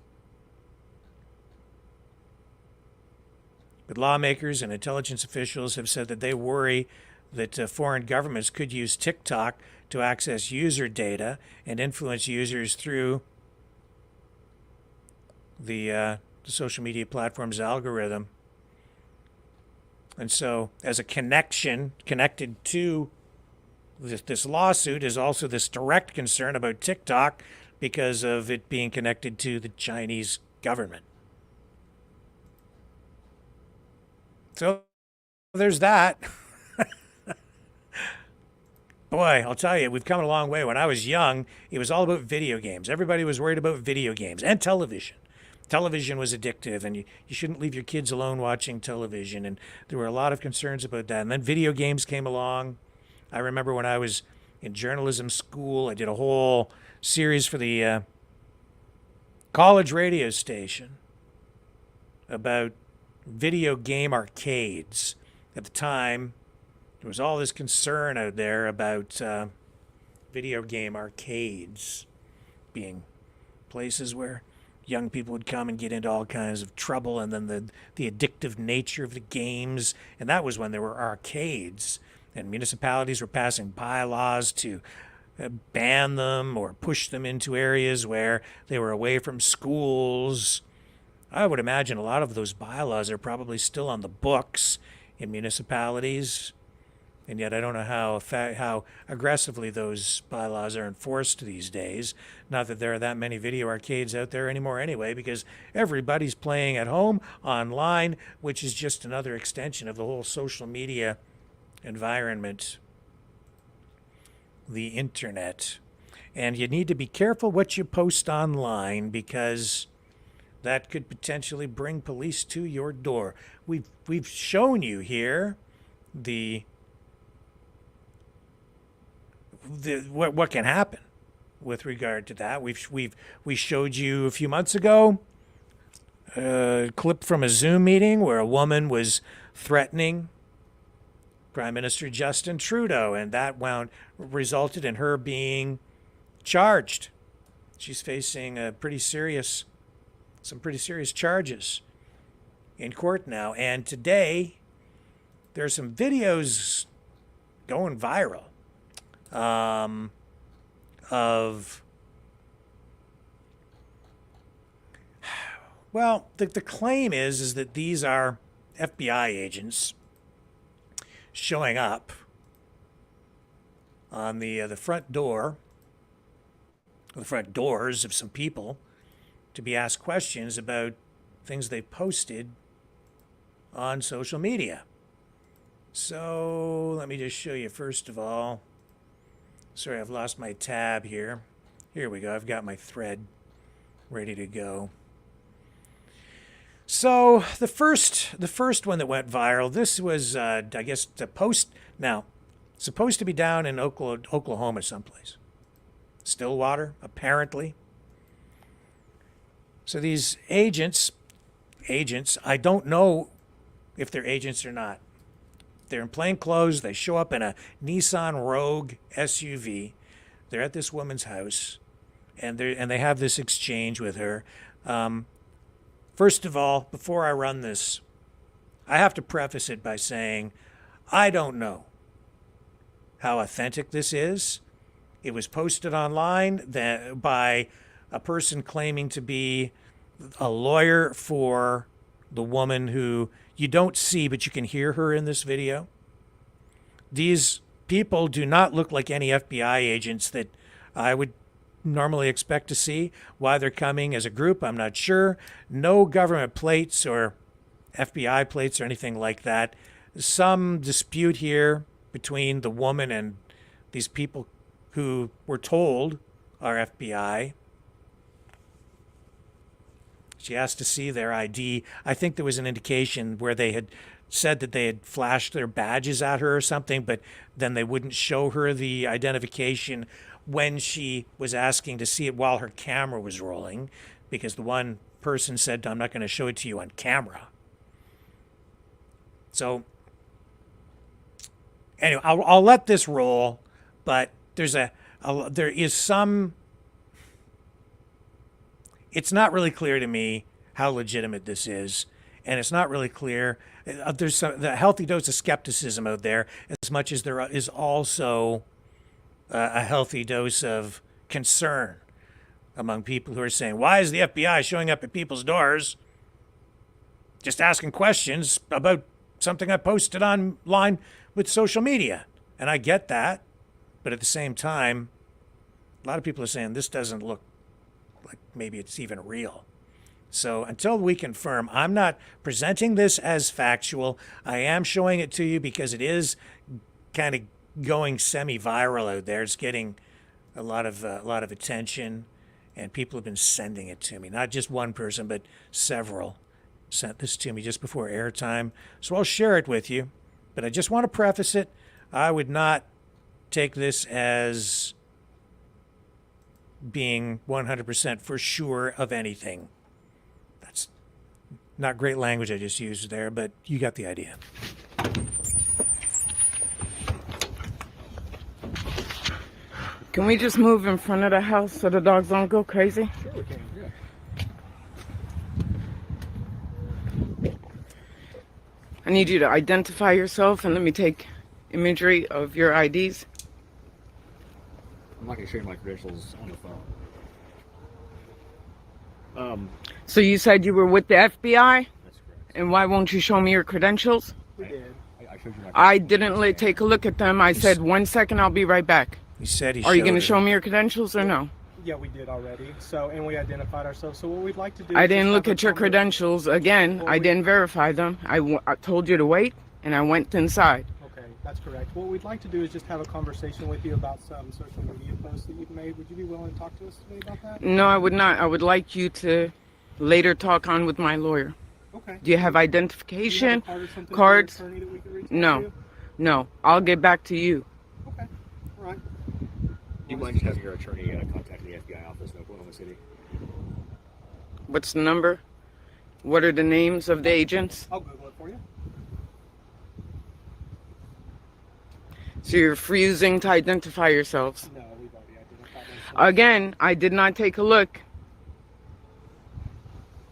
But lawmakers and intelligence officials have said that they worry that foreign governments could use TikTok to access user data and influence users through the social media platform's algorithm. And so, as a connected to this lawsuit is also this direct concern about TikTok because of it being connected to the Chinese government. So there's that. Boy, I'll tell you, we've come a long way. When I was young, it was all about video games. Everybody was worried about video games and television. Television was addictive, and you shouldn't leave your kids alone watching television. And there were a lot of concerns about that. And then video games came along. I remember when I was in journalism school, I did a whole series for the college radio station about video game arcades. At the time, there was all this concern out there about video game arcades being places where young people would come and get into all kinds of trouble, and then the addictive nature of the games. And that was when there were arcades, and municipalities were passing bylaws to ban them or push them into areas where they were away from schools. I would imagine a lot of those bylaws are probably still on the books in municipalities, and yet I don't know how aggressively those bylaws are enforced these days. Not that there are that many video arcades out there anymore anyway, because everybody's playing at home, online, which is just another extension of the whole social media environment, the internet. And you need to be careful what you post online, because that could potentially bring police to your door. We've shown you here what can happen with regard to that. We showed you a few months ago a clip from a Zoom meeting where a woman was threatening Prime Minister Justin Trudeau, and that resulted in her being charged. She's facing some pretty serious charges in court now. And today, there's some videos going viral of, well, the claim is that these are FBI agents showing up on the front door, the front doors of some people, to be asked questions about things they posted on social media. So let me just show you first of all. Sorry, I've lost my tab here. Here we go. I've got my thread ready to go. So the first one that went viral, this was, I guess, the post. Now, supposed to be down in Oklahoma someplace. Stillwater, apparently. So these agents, I don't know if they're agents or not. They're in plain clothes. They show up in a Nissan Rogue SUV. They're at this woman's house, and they have this exchange with her. First of all, before I run this, I have to preface it by saying I don't know how authentic this is. It was posted online by a person claiming to be a lawyer for the woman who you don't see, but you can hear her in this video. These people do not look like any FBI agents that I would normally expect to see. Why they're coming as a group, I'm not sure. No government plates or FBI plates or anything like that. Some dispute here between the woman and these people who were told are FBI. She asked to see their ID. I think there was an indication where they had said that they had flashed their badges at her or something, but then they wouldn't show her the identification when she was asking to see it while her camera was rolling, because the one person said, I'm not going to show it to you on camera. So anyway, I'll let this roll, but there is some. It's not really clear to me how legitimate this is, and it's not really clear. There's the healthy dose of skepticism out there, as much as there is also a healthy dose of concern among people who are saying, why is the FBI showing up at people's doors just asking questions about something I posted online with social media? And I get that, but at the same time, a lot of people are saying this doesn't look like maybe it's even real. So until we confirm, I'm not presenting this as factual. I am showing it to you because it is kind of going semi-viral out there. It's getting a lot of attention, and people have been sending it to me. Not just one person, but several sent this to me just before airtime. So I'll share it with you, but I just want to preface it. I would not take this as being 100% for sure of anything. That's not great language I just used there, but you got the idea. Can we just move in front of the house so the dogs don't go crazy? Sure we can, yeah. I need you to identify yourself and let me take imagery of your IDs. I'm not going to share my credentials on the phone. So you said you were with the FBI? That's correct. And why won't you show me your credentials? We did. I showed you my I didn't take a look at them. I said, 1 second, I'll be right back. He said he Are you showed going to it. show me your credentials or no? Yeah, we did already. So, and we identified ourselves. So what we'd like to do I is didn't just look have at a your credentials. Again, I didn't verify them. I told you to wait, and I went inside. Okay, that's correct. What we'd like to do is just have a conversation with you about some social media posts that you've made. Would you be willing to talk to us today about that? No, I would not. I would like you to later talk on with my lawyer. Okay. Do you have identification Do you have a card or something cards? for your attorney that we could reach out No, to? no. I'll get back to you. Okay, all right. Do you mind just having your attorney contact the FBI office in Oklahoma City? What's the number? What are the names of the agents? I'll Google it for you. So you're refusing to identify yourselves. No, we've already identified ourselves. Again, I did not take a look.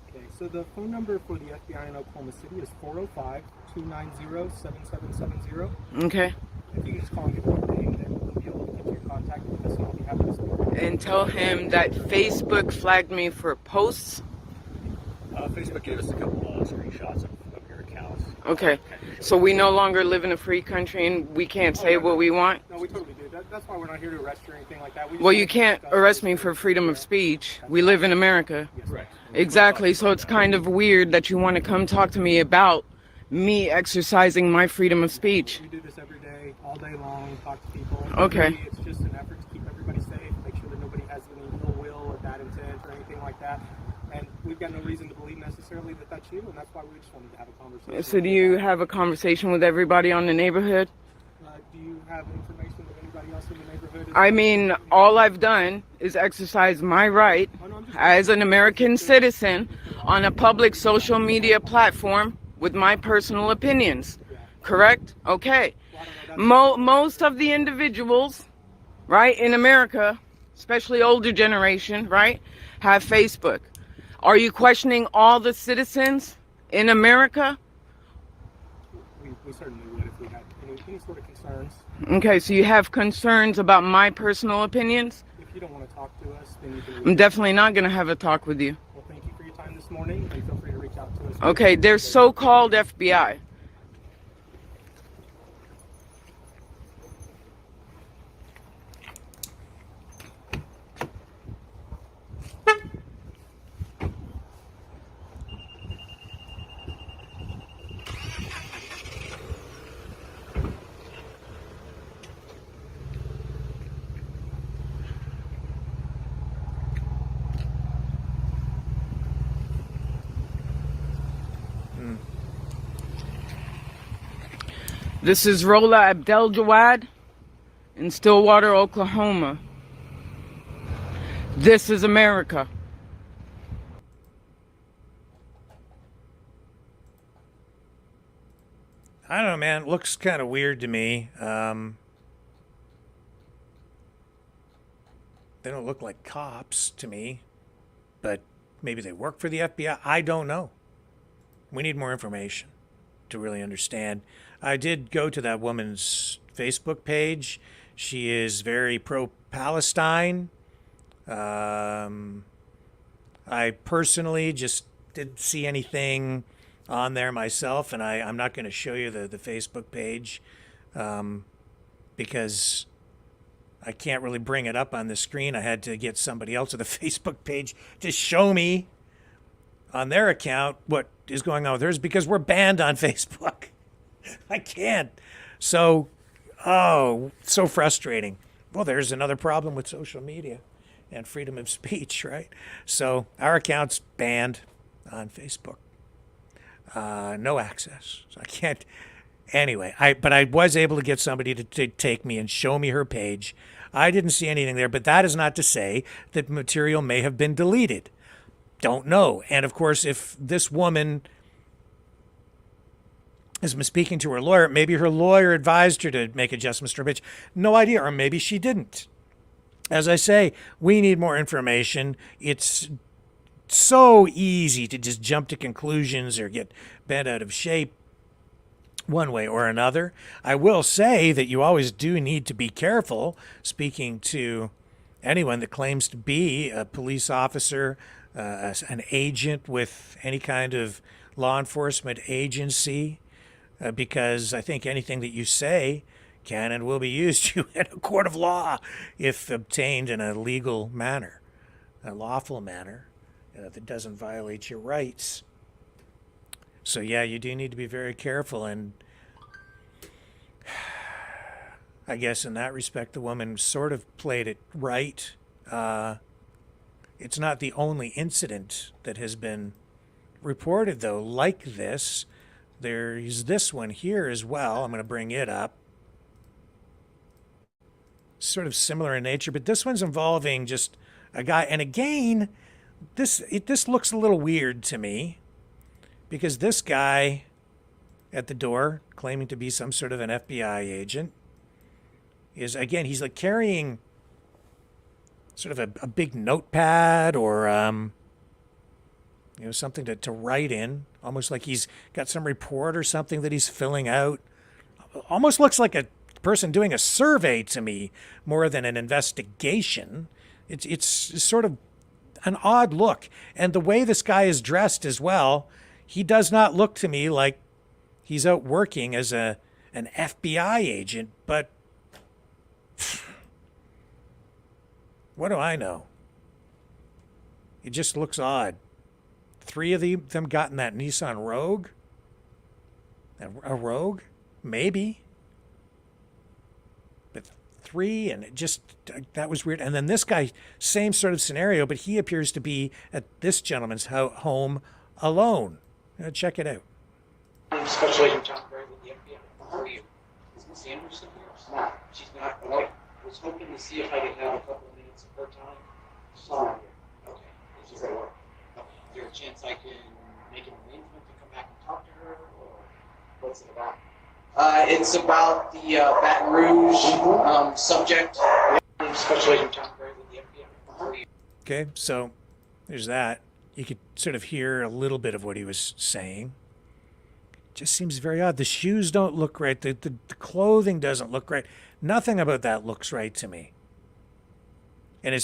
Okay, so the phone number for the FBI in Oklahoma City is 405-290-7770. Okay. If you can just call and give me your name, then we'll be able to get you in contact with us and I'll be happy to speak. And tell him that Facebook flagged me for posts. Facebook gave us a couple screenshots of your accounts. Okay. So we no longer live in a free country and we can't say what we want? No, we totally do. That's why we're not here to arrest you or anything like that. We just Well, want you to can't discuss arrest this. me for freedom of speech. We live in America. Correct. Exactly. So it's kind of weird that you want to come talk to me about me exercising my freedom of speech. We do this every day, all day long, talk to people. Okay. Really, it's just an effort to keep everybody safe, make sure that nobody has any ill will or bad intent or anything like that. And we've got no reason to believe necessarily that that's you, and that's why we just wanted to have a conversation. So do you have a conversation with everybody on the neighborhood? Do you have information with anybody else in the neighborhood? I mean, all I've done is exercise my right as an American citizen on a public social media platform with my personal opinions. Correct? Okay. Most of the individuals, right, in America, especially older generation, right, have Facebook. Are you questioning all the citizens in America? We certainly would if we had any sort of concerns. Okay, so you have concerns about my personal opinions? If you don't want to talk to us, then you can... I'm definitely not going to have a talk with you. Well, thank you for your time this morning, and feel free to reach out to us. Okay, they're so-called FBI. This is Rola Abdeljawad in Stillwater, Oklahoma. This is America. I don't know, man. It looks kind of weird to me. They don't look like cops to me, but maybe they work for the FBI. I don't know. We need more information to really understand. I did go to that woman's Facebook page. She is very pro-Palestine. I personally just didn't see anything on there myself, and I'm not going to show you the Facebook page because I can't really bring it up on the screen. I had to get somebody else with a Facebook page to show me on their account what is going on with hers because we're banned on Facebook. I can't. So, so frustrating. Well, there's another problem with social media and freedom of speech, right? So our account's banned on Facebook. No access. So I can't Anyway, but I was able to get somebody to take me and show me her page. I didn't see anything there, but that is not to say that material may have been deleted. Don't know. And of course, if this woman has been speaking to her lawyer, maybe her lawyer advised her to make adjustments to her page. No idea. Or maybe she didn't. As I say, we need more information. It's so easy to just jump to conclusions or get bent out of shape one way or another. I will say that you always do need to be careful speaking to anyone that claims to be a police officer, an agent with any kind of law enforcement agency, because I think anything that you say can and will be used in a court of law if obtained in a legal manner, a lawful manner that doesn't violate your rights. So yeah, you do need to be very careful, and I guess in that respect, the woman sort of played it right. It's not the only incident that has been reported, though, like this. There's this one here as well. I'm going to bring it up. Sort of similar in nature, but this one's involving just a guy. And again, this looks a little weird to me, because this guy at the door, claiming to be some sort of an FBI agent, is, again, he's like carrying sort of a big notepad or something to write in, almost like he's got some report or something that he's filling out. Almost looks like a person doing a survey to me more than an investigation. It's sort of an odd look. And the way this guy is dressed as well, he does not look to me like he's out working as an FBI agent, but what do I know? It just looks odd. 3 of them got in that Nissan Rogue? A Rogue? Maybe. But 3, and it just, that was weird. And then this guy, same sort of scenario, but he appears to be at this gentleman's home alone. Check it out. Special Agent John Gray with the FBI. How are you? Is Miss Anderson here? No, she's not. Okay. I was hoping to see if I could have a couple of minutes of her time. She's not here. Okay. She's at work. Okay. Is there a chance I can make an arrangement to come back and talk to her, or what's it about? It's about the Baton Rouge subject. Special Agent John Gray with the FBI. How are you? Okay, so there's that. You could sort of hear a little bit of what he was saying. Just seems very odd. The shoes don't look right. The clothing doesn't look right. Nothing about that looks right to me. And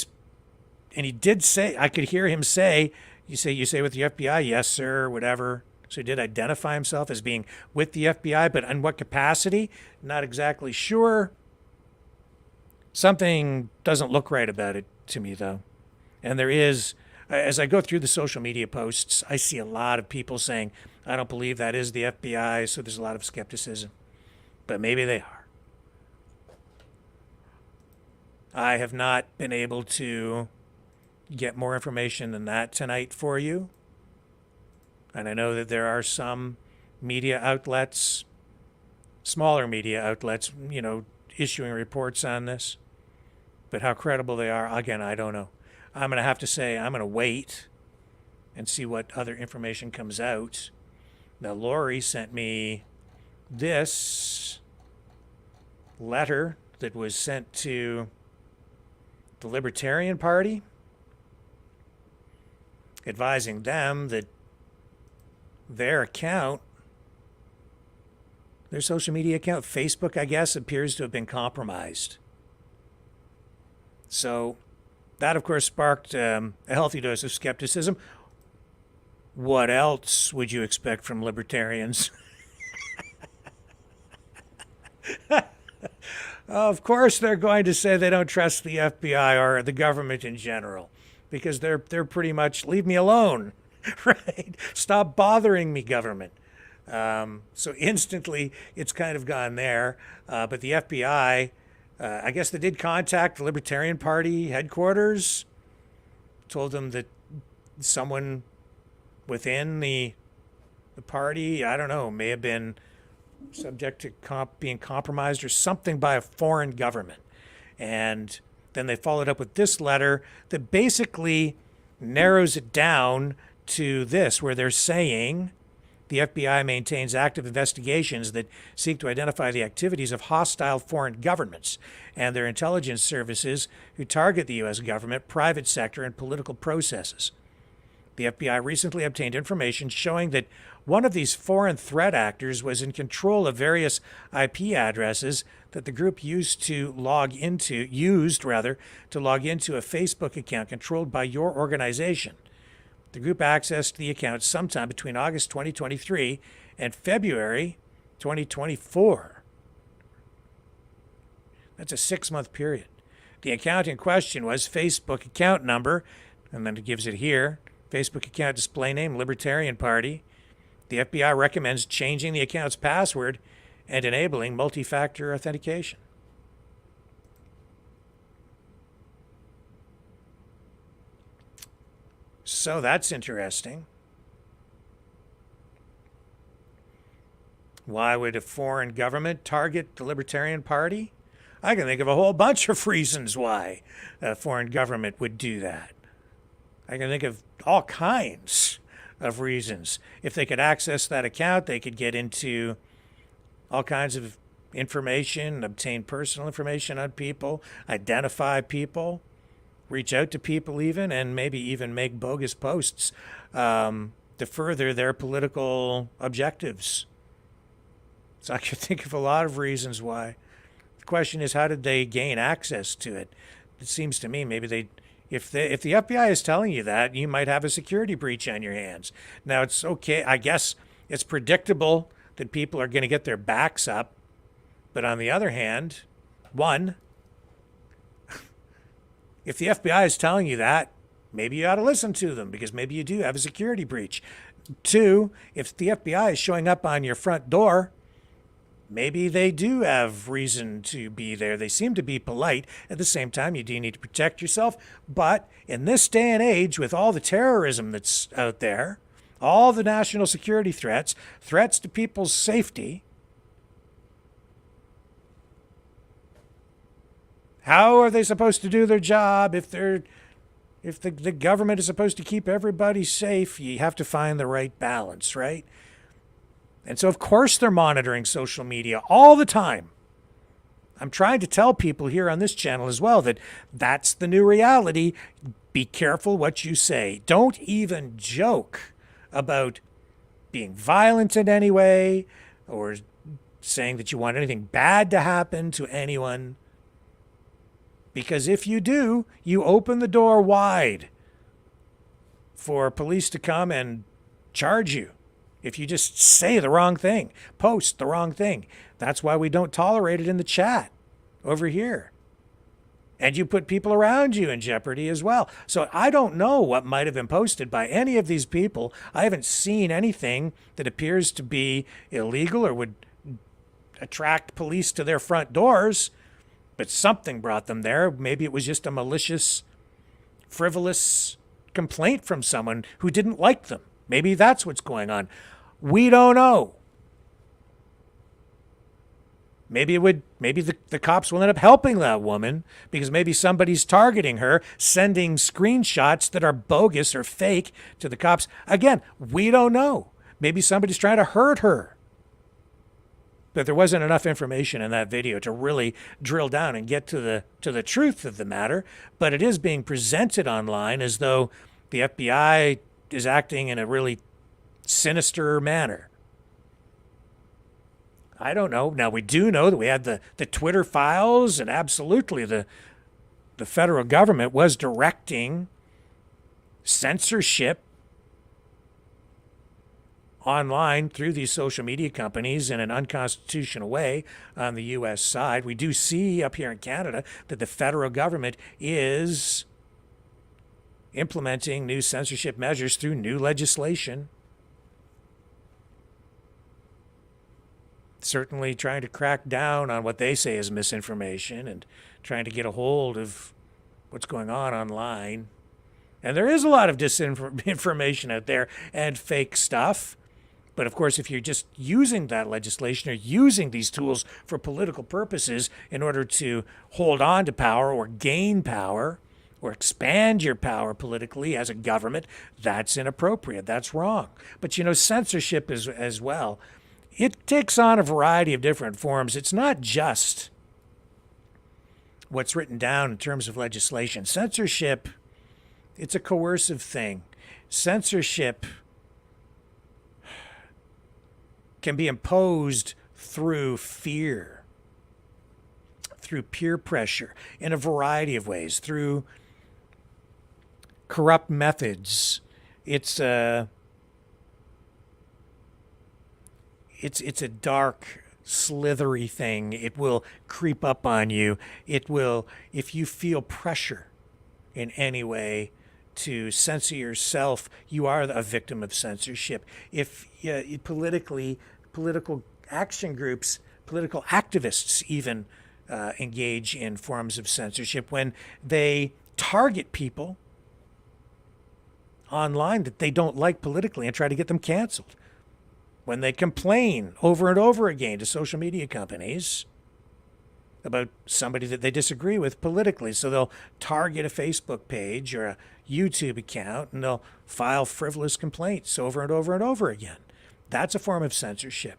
he did say, I could hear him say, you say with the FBI, yes, sir, whatever. So he did identify himself as being with the FBI, but in what capacity? Not exactly sure. Something doesn't look right about it to me, though. And there is, as I go through the social media posts, I see a lot of people saying, I don't believe that is the FBI, so there's a lot of skepticism. But maybe they are. I have not been able to get more information than that tonight for you. And I know that there are some media outlets, smaller media outlets, issuing reports on this. But how credible they are, again, I don't know. I'm going to have to say I'm going to wait and see what other information comes out. Now, Lori sent me this letter that was sent to the Libertarian Party, advising them that their account, their social media account, Facebook, I guess, appears to have been compromised. So that, of course, sparked a healthy dose of skepticism. What else would you expect from libertarians? Of course, they're going to say they don't trust the FBI or the government in general, because they're pretty much, leave me alone, right? Stop bothering me, government. So instantly, it's kind of gone there. But the FBI, I guess they did contact the Libertarian Party headquarters, told them that someone within the party, I don't know, may have been subject to being compromised or something by a foreign government. And then they followed up with this letter that basically narrows it down to this, where they're saying the FBI maintains active investigations that seek to identify the activities of hostile foreign governments and their intelligence services who target the U.S. government, private sector, and political processes. The FBI recently obtained information showing that one of these foreign threat actors was in control of various IP addresses that the group used to log into a Facebook account controlled by your organization. The group accessed the account sometime between August 2023 and February 2024. That's a 6-month period. The account in question was Facebook account number, and then it gives it here. Facebook account display name, Libertarian Party. The FBI recommends changing the account's password and enabling multi-factor authentication. So that's interesting. Why would a foreign government target the Libertarian Party? I can think of a whole bunch of reasons why a foreign government would do that. I can think of all kinds of reasons. If they could access that account, they could get into all kinds of information, obtain personal information on people, identify people, reach out to people even, and maybe even make bogus posts to further their political objectives. So I could think of a lot of reasons why. The question is, how did they gain access to it? It seems to me maybe if the FBI is telling you that, you might have a security breach on your hands. Now, it's okay. I guess it's predictable that people are going to get their backs up. But on the other hand, one, if the FBI is telling you that, maybe you ought to listen to them because maybe you do have a security breach. Two, if the FBI is showing up on your front door, maybe they do have reason to be there. They seem to be polite. At the same time, you do need to protect yourself. But in this day and age, with all the terrorism that's out there, all the national security threats to people's safety, how are they supposed to do their job if the government is supposed to keep everybody safe? You have to find the right balance, right? And so, of course, they're monitoring social media all the time. I'm trying to tell people here on this channel as well that that's the new reality. Be careful what you say. Don't even joke about being violent in any way or saying that you want anything bad to happen to anyone. Because if you do, you open the door wide for police to come and charge you. If you just say the wrong thing, post the wrong thing. That's why we don't tolerate it in the chat over here. And you put people around you in jeopardy as well. So I don't know what might have been posted by any of these people. I haven't seen anything that appears to be illegal or would attract police to their front doors. But something brought them there. Maybe it was just a malicious, frivolous complaint from someone who didn't like them. Maybe that's what's going on. We don't know. Maybe the cops will end up helping that woman because maybe somebody's targeting her, sending screenshots that are bogus or fake to the cops. Again, we don't know. Maybe somebody's trying to hurt her. But there wasn't enough information in that video to really drill down and get to the truth of the matter. But it is being presented online as though the FBI is acting in a really sinister manner. I don't know. Now, we do know that we had the Twitter files, and absolutely the federal government was directing censorship online through these social media companies in an unconstitutional way on the U.S. side. We do see up here in Canada that the federal government is implementing new censorship measures through new legislation. Certainly trying to crack down on what they say is misinformation and trying to get a hold of what's going on online. And there is a lot of disinformation out there and fake stuff. But of course, if you're just using that legislation or using these tools for political purposes in order to hold on to power or gain power or expand your power politically as a government, that's inappropriate. That's wrong. But censorship is as well. It takes on a variety of different forms. It's not just what's written down in terms of legislation. Censorship, it's a coercive thing. Censorship can be imposed through fear, through peer pressure, in a variety of ways, through corrupt methods. It's a dark, slithery thing. It will creep up on you. It will, if you feel pressure in any way to censor yourself, you are a victim of censorship. If political action groups, political activists even engage in forms of censorship when they target people online that they don't like politically and try to get them canceled. When they complain over and over again to social media companies about somebody that they disagree with politically. So they'll target a Facebook page or a YouTube account and they'll file frivolous complaints over and over and over again. That's a form of censorship.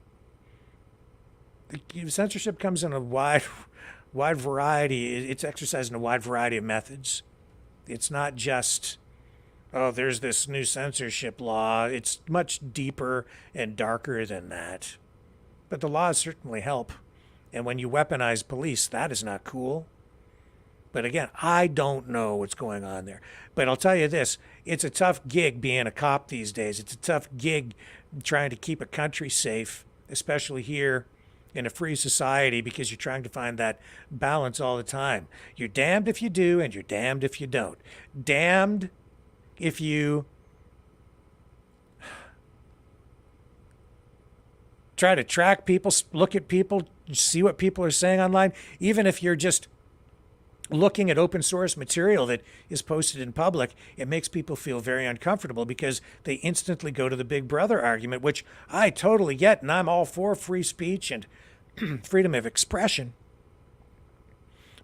Censorship comes in a wide variety. It's exercised in a wide variety of methods. It's not just, oh, there's this new censorship law. It's much deeper and darker than that. But the laws certainly help. And when you weaponize police, that is not cool. But again, I don't know what's going on there. But I'll tell you this, it's a tough gig being a cop these days. It's a tough gig trying to keep a country safe, especially here in a free society, because you're trying to find that balance all the time. You're damned if you do, and you're damned if you don't. Damned if you try to track people, look at people, see what people are saying online, even if you're just looking at open source material that is posted in public, it makes people feel very uncomfortable because they instantly go to the big brother argument, which I totally get, and I'm all for free speech and freedom of expression.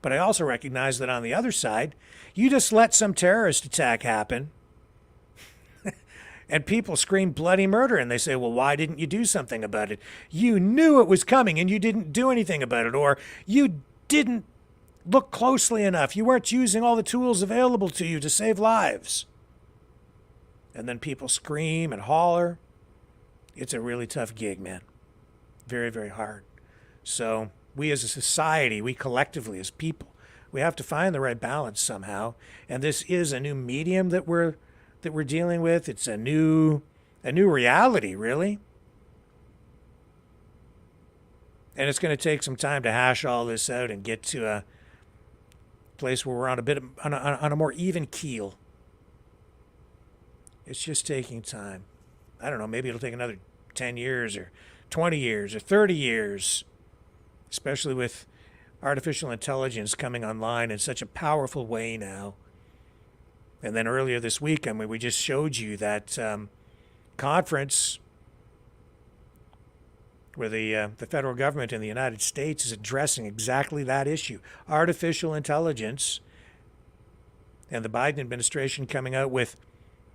But I also recognize that on the other side, you just let some terrorist attack happen and people scream bloody murder and they say, well, why didn't you do something about it? You knew it was coming and you didn't do anything about it, or you didn't look closely enough. You weren't using all the tools available to you to save lives. And then people scream and holler. It's a really tough gig, man. Very, very hard. So we as a society, we collectively as people, we have to find the right balance somehow. And this is a new medium that we're dealing with. It's a new reality, really. And it's going to take some time to hash all this out and get to a place where we're on a more even keel. It's just taking time. I don't know, maybe it'll take another 10 years or 20 years or 30 years, especially with artificial intelligence coming online in such a powerful way now. And then earlier this week, I mean, we just showed you that conference where the federal government in the United States is addressing exactly that issue, artificial intelligence, and the Biden administration coming out with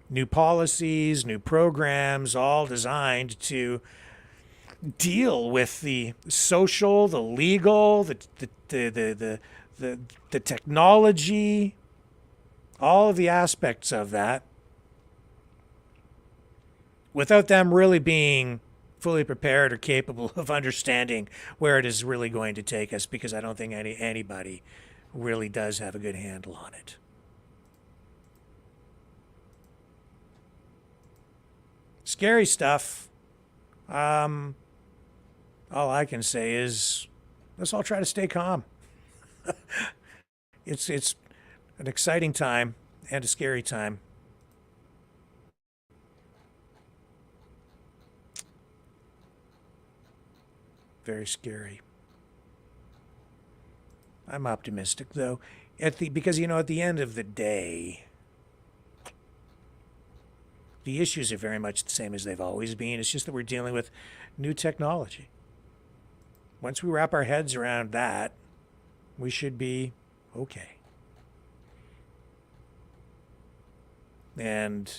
new policies, new programs, all designed to deal with the social, the legal, the technology, all of the aspects of that, without them really being fully prepared or capable of understanding where it is really going to take us, because I don't think anybody really does have a good handle on it. Scary stuff. All I can say is let's all try to stay calm. It's an exciting time and a scary time. Very scary. I'm optimistic, though, because at the end of the day, The issues are very much the same as they've always been. It's just that we're dealing with new technology. Once we wrap our heads around that, we should be okay. And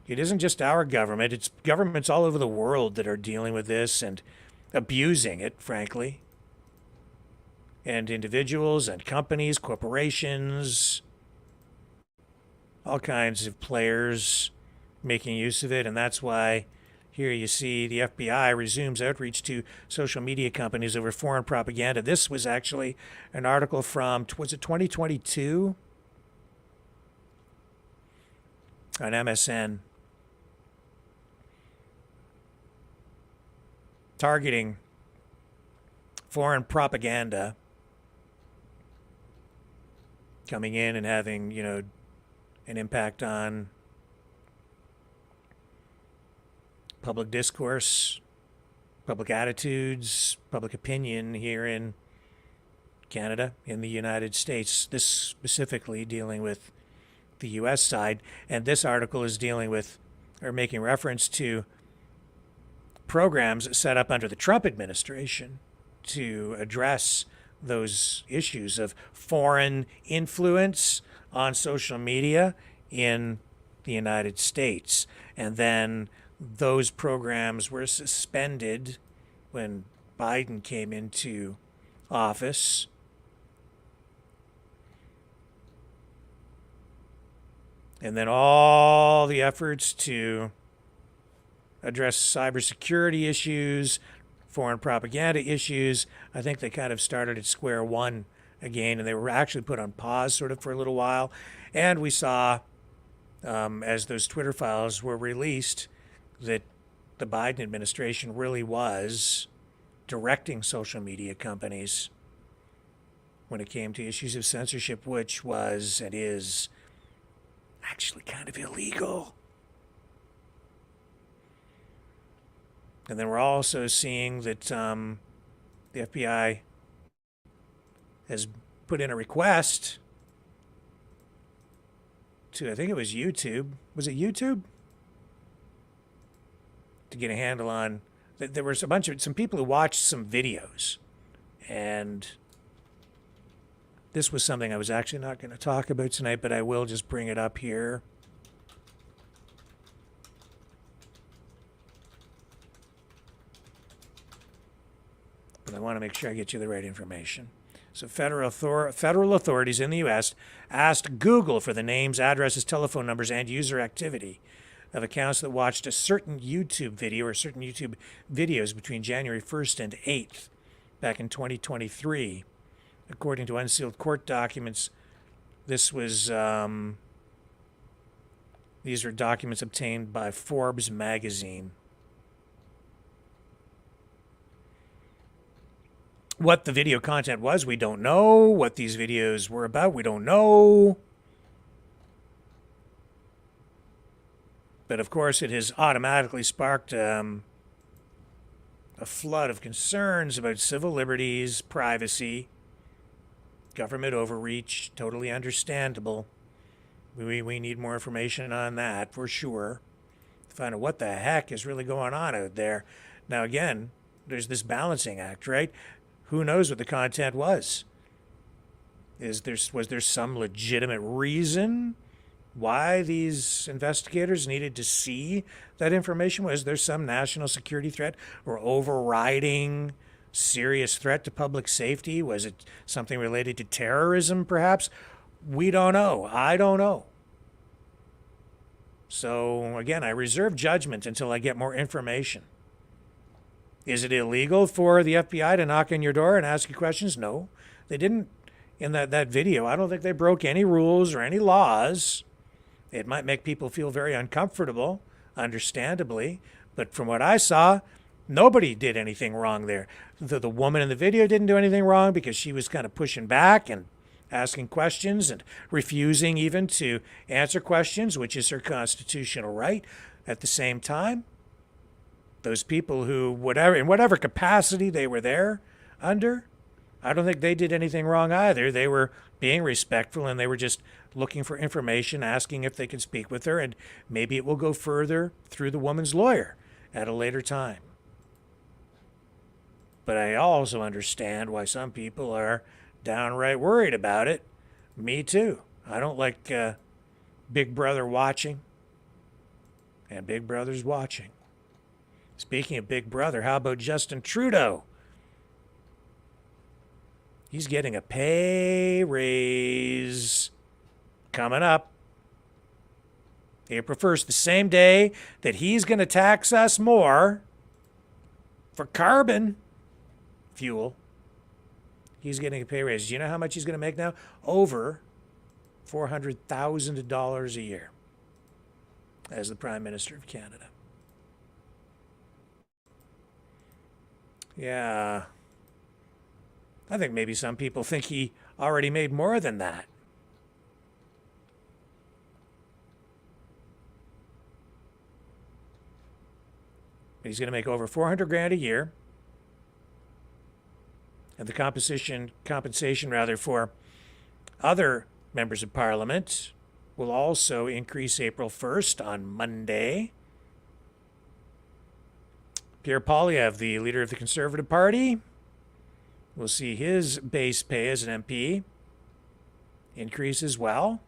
it isn't just our government, it's governments all over the world that are dealing with this and abusing it, frankly. And individuals and companies, corporations, all kinds of players making use of it. And that's why here you see the FBI resumes outreach to social media companies over foreign propaganda. This was actually an article from, was it 2022? On MSN. Targeting foreign propaganda coming in and having, you know, an impact on public discourse, public attitudes, public opinion here in Canada, in the United States. This specifically dealing with the U.S. side, and this article is dealing with, or making reference to, programs set up under the Trump administration to address those issues of foreign influence on social media in the United States. And then those programs were suspended when Biden came into office. And then all the efforts to address cybersecurity issues, foreign propaganda issues, I think they kind of started at square one again, and they were actually put on pause sort of for a little while. And we saw, as those Twitter files were released, that the Biden administration really was directing social media companies when it came to issues of censorship, which was and is actually kind of illegal. And then we're also seeing that the FBI has put in a request to, I think it was YouTube. Was it YouTube? To get a handle on, there was some people who watched some videos, and this was something I was actually not going to talk about tonight, but I will just bring it up here. But I want to make sure I get you the right information. So federal authorities in the U.S. asked Google for the names, addresses, telephone numbers, and user activity of accounts that watched a certain YouTube video or certain YouTube videos between January 1st and 8th back in 2023. According to unsealed court documents, this was these are documents obtained by Forbes magazine. What the video content was, we don't know. What these videos were about, we don't know. But of course, it has automatically sparked a flood of concerns about civil liberties, privacy, government overreach. Totally understandable. We need more information on that for sure to find out what the heck is really going on out there. Now, again, there's this balancing act, right? Who knows what the content was? Was there some legitimate reason why these investigators needed to see that information? Was there some national security threat or overriding serious threat to public safety? Was it something related to terrorism, perhaps? We don't know. I don't know. So, again, I reserve judgment until I get more information. Is it illegal for the FBI to knock on your door and ask you questions? No. They didn't in that video. I don't think they broke any rules or any laws. It might make people feel very uncomfortable, understandably. But from what I saw, nobody did anything wrong there. The woman in the video didn't do anything wrong because she was kind of pushing back and asking questions and refusing even to answer questions, which is her constitutional right. At the same time, those people who, in whatever capacity they were there under, I don't think they did anything wrong either. They were being respectful, and they were just looking for information, asking if they could speak with her, and maybe it will go further through the woman's lawyer at a later time. But I also understand why some people are downright worried about it. Me too. I don't like Big Brother watching, and Big Brother's watching. Speaking of Big Brother, how about Justin Trudeau? He's getting a pay raise coming up. April 1st, the same day that he's going to tax us more for carbon fuel. He's getting a pay raise. Do you know how much he's going to make now? Over $400,000 a year as the Prime Minister of Canada. Yeah. I think maybe some people think he already made more than that. But he's going to make over $400,000 a year. And the compensation for other members of Parliament will also increase April 1st on Monday. Pierre Poilievre, the leader of the Conservative Party, will see his base pay as an MP increase as well.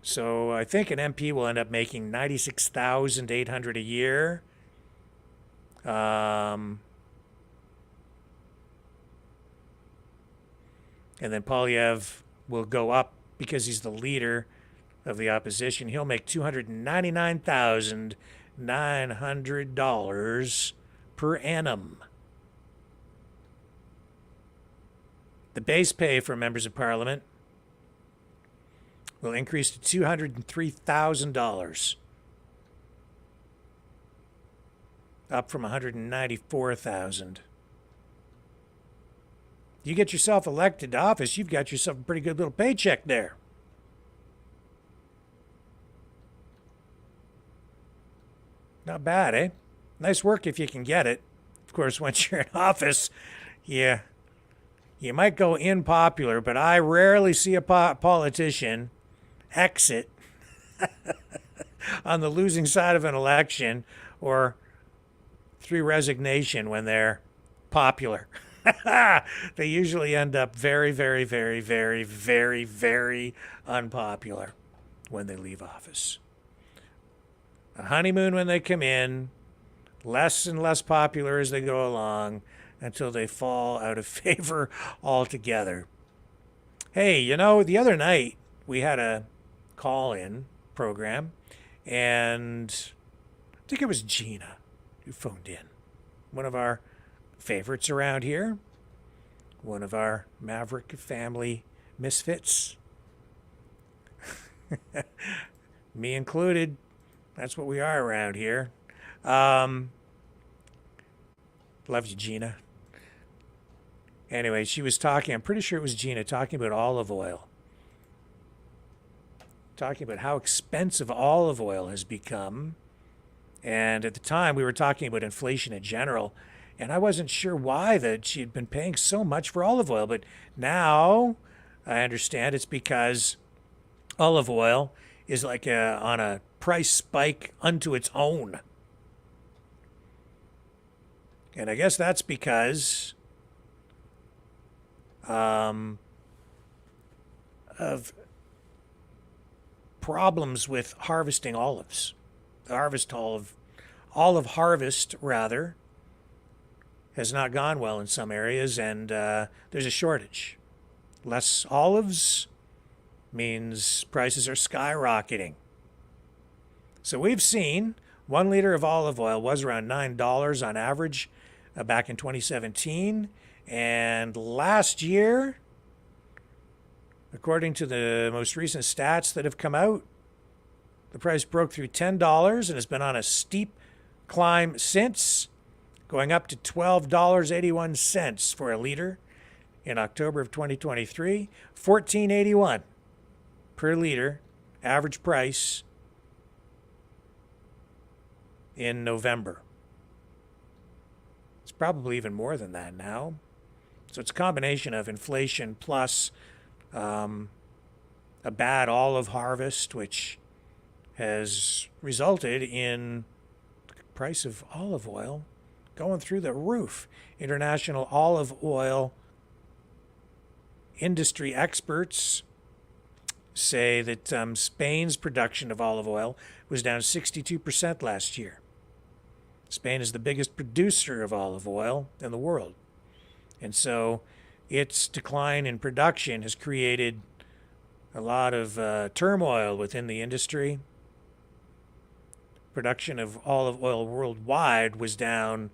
So I think an MP will end up making $96,800 a year. And then Poilievre will go up because he's the leader of the opposition. He'll make $299,900 per annum. The base pay for members of Parliament will increase to $203,000, up from $194,000. You get yourself elected to office, you've got yourself a pretty good little paycheck there. Not bad, eh? Nice work if you can get it. Of course, once you're in office, you might go unpopular, but I rarely see a politician exit on the losing side of an election or through resignation when they're popular. They usually end up very, very, very, very, very, very unpopular when they leave office. A honeymoon when they come in, less and less popular as they go along until they fall out of favor altogether. Hey, you know, the other night we had a call-in program, and I think it was Gina who phoned in. One of our favorites around here. One of our Maverick family misfits. Me included. That's what we are around here. Love you, Gina. Anyway, she was talking, I'm pretty sure it was Gina, talking about olive oil. Talking about how expensive olive oil has become. And at the time, we were talking about inflation in general. And I wasn't sure why that she had been paying so much for olive oil. But now I understand it's because olive oil is like on a price spike unto its own. And I guess that's because of problems with harvesting olives. The olive harvest, rather, has not gone well in some areas, and there's a shortage. Less olives means prices are skyrocketing. So we've seen 1 liter of olive oil was around $9 on average back in 2017. And last year, according to the most recent stats that have come out, the price broke through $10 and has been on a steep climb since, going up to $12.81 for a liter in October of 2023, $14.81 per liter average price in November. probably even more than that now. So it's a combination of inflation plus a bad olive harvest, which has resulted in the price of olive oil going through the roof. International olive oil industry experts say that Spain's production of olive oil was down 62% last year. Spain is the biggest producer of olive oil in the world. And so its decline in production has created a lot of turmoil within the industry. Production of olive oil worldwide was down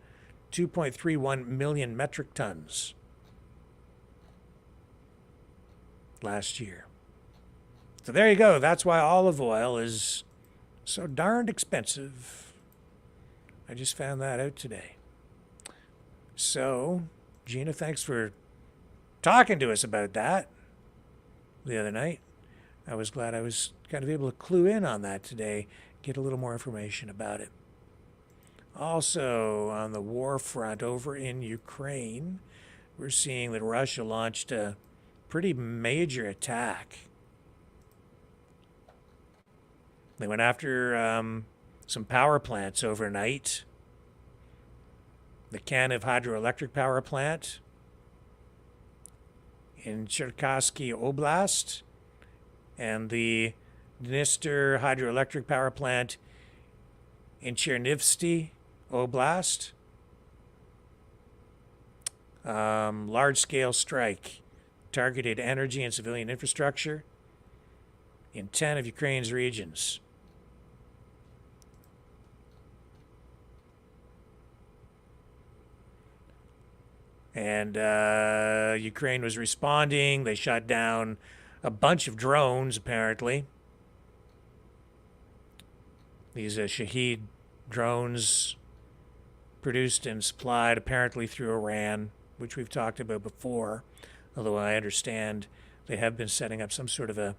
2.31 million metric tons last year. So there you go. That's why olive oil is so darned expensive. I just found that out today. So, Gina, thanks for talking to us about that the other night. I was glad I was kind of able to clue in on that today, get a little more information about it. Also, on the war front over in Ukraine, we're seeing that Russia launched a pretty major attack. They went after some power plants overnight. The Kaniv hydroelectric power plant in Cherkasy Oblast and the Dniester hydroelectric power plant in Chernivtsi Oblast. Large-scale strike targeted energy and civilian infrastructure in 10 of Ukraine's regions. And Ukraine was responding. They shot down a bunch of drones, apparently. These Shahed drones produced and supplied apparently through Iran, which we've talked about before, although I understand they have been setting up some sort of an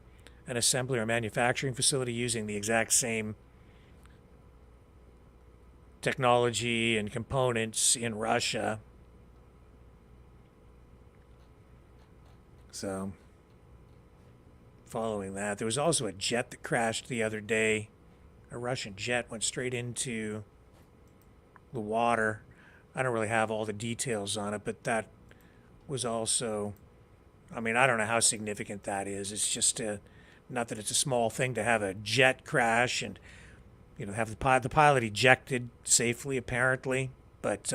assembly or manufacturing facility using the exact same technology and components in Russia. So, following that, there was also a jet that crashed the other day. A Russian jet went straight into the water. I don't really have all the details on it, but that was also, I mean, I don't know how significant that is. It's just not that it's a small thing to have a jet crash and, you know, have the pilot ejected safely, apparently, but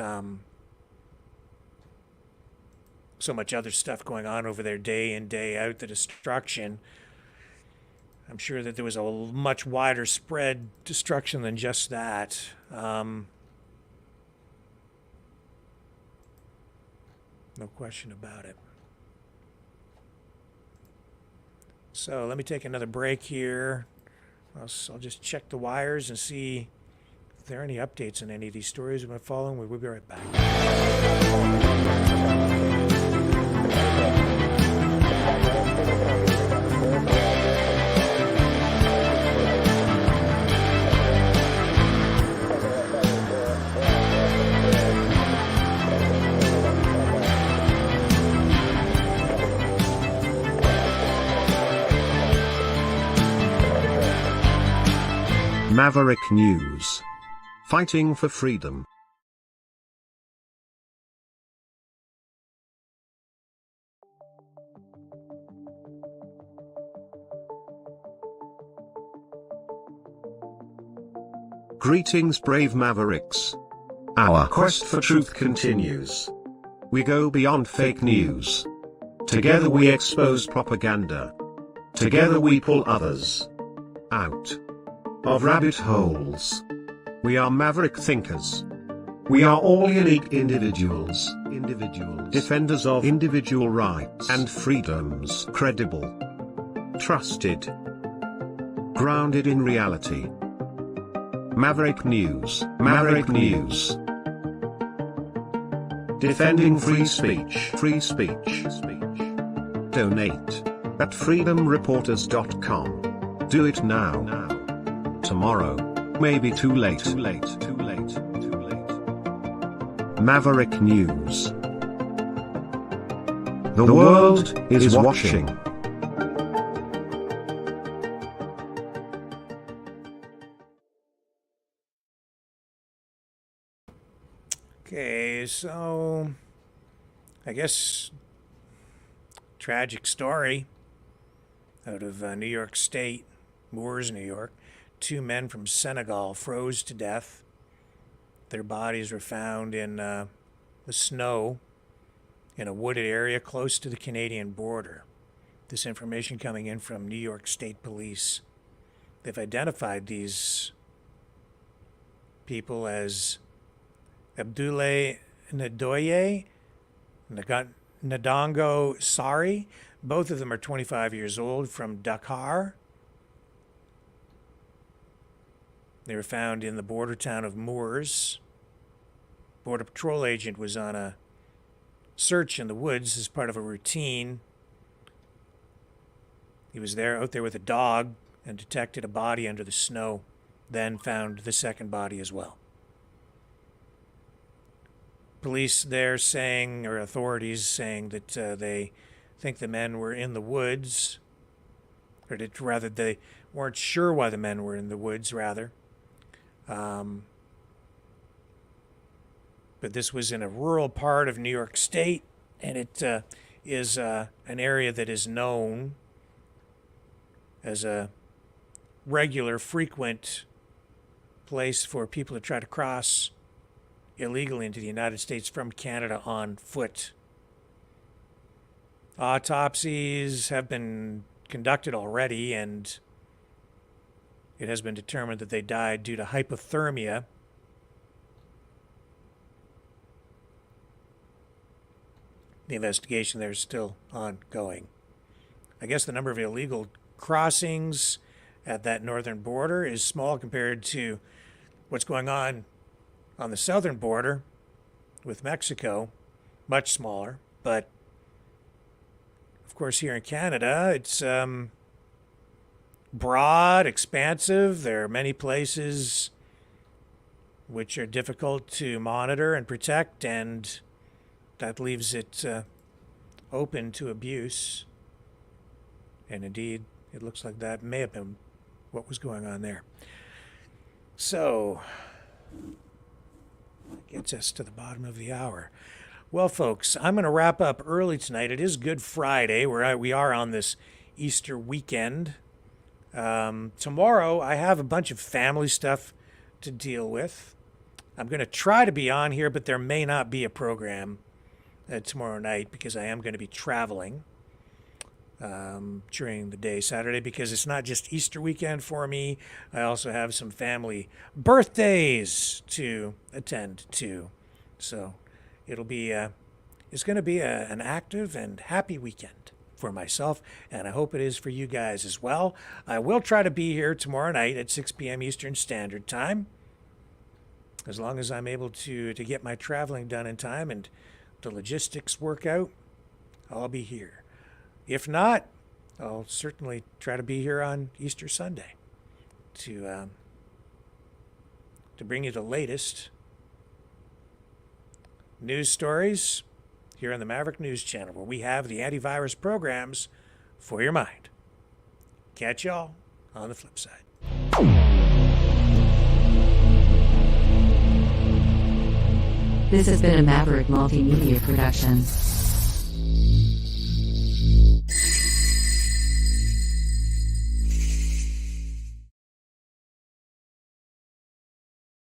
so much other stuff going on over there day in, day out, the destruction. I'm sure that there was a much wider spread destruction than just that. No question about it. So let me take another break here. I'll just check the wires and see if there are any updates on any of these stories we've been following. We'll be right back. Maverick News. Fighting for freedom. Greetings, brave Mavericks. Our quest for truth continues. We go beyond fake news. Together we expose propaganda. Together we pull others out of rabbit holes. We are maverick thinkers. We are all unique individuals, defenders of individual rights and freedoms, credible, trusted, grounded in reality. Maverick News, Maverick News. Defending free speech, Donate at freedomreporters.com. Do it now. Tomorrow may be too late. Maverick News. The world is watching. Okay, so I guess tragic story out of New York State, Moores, New York. 2 men from Senegal froze to death. Their bodies were found in the snow in a wooded area close to the Canadian border. This information coming in from New York State Police. They've identified these people as Abdoulaye Ndoye, Ndongo Sari. Both of them are 25 years old, from Dakar. They were found in the border town of Moores. Border Patrol agent was on a search in the woods as part of a routine. He was out there with a dog and detected a body under the snow, then found the second body as well. Police there saying, or authorities saying, that they think the men were in the woods, or rather they weren't sure why the men were in the woods, rather. But this was in a rural part of New York State, and it is an area that is known as a regular, frequent place for people to try to cross illegally into the United States from Canada on foot. Autopsies have been conducted already, and it has been determined that they died due to hypothermia. The investigation there is still ongoing. I guess the number of illegal crossings at that northern border is small compared to what's going on the southern border with Mexico, much smaller. But of course here in Canada, it's broad, expansive. There are many places which are difficult to monitor and protect, and that leaves it open to abuse. And indeed, it looks like that may have been what was going on there. So, that gets us to the bottom of the hour. Well, folks, I'm going to wrap up early tonight. It is Good Friday, where we are on this Easter weekend. Tomorrow, I have a bunch of family stuff to deal with. I'm going to try to be on here, but there may not be a program tomorrow night because I am going to be traveling during the day Saturday, because it's not just Easter weekend for me. I also have some family birthdays to attend to. So it'll be it's going to be an active and happy weekend for myself, and I hope it is for you guys as well. I will try to be here tomorrow night at 6 p.m. Eastern Standard Time, as long as I'm able to get my traveling done in time and the logistics work out. I'll be here. If not, I'll certainly try to be here on Easter Sunday to bring you the latest news stories here on the Maverick News Channel, where we have the antivirus programs for your mind. Catch y'all on the flip side. This has been a Maverick Multimedia production.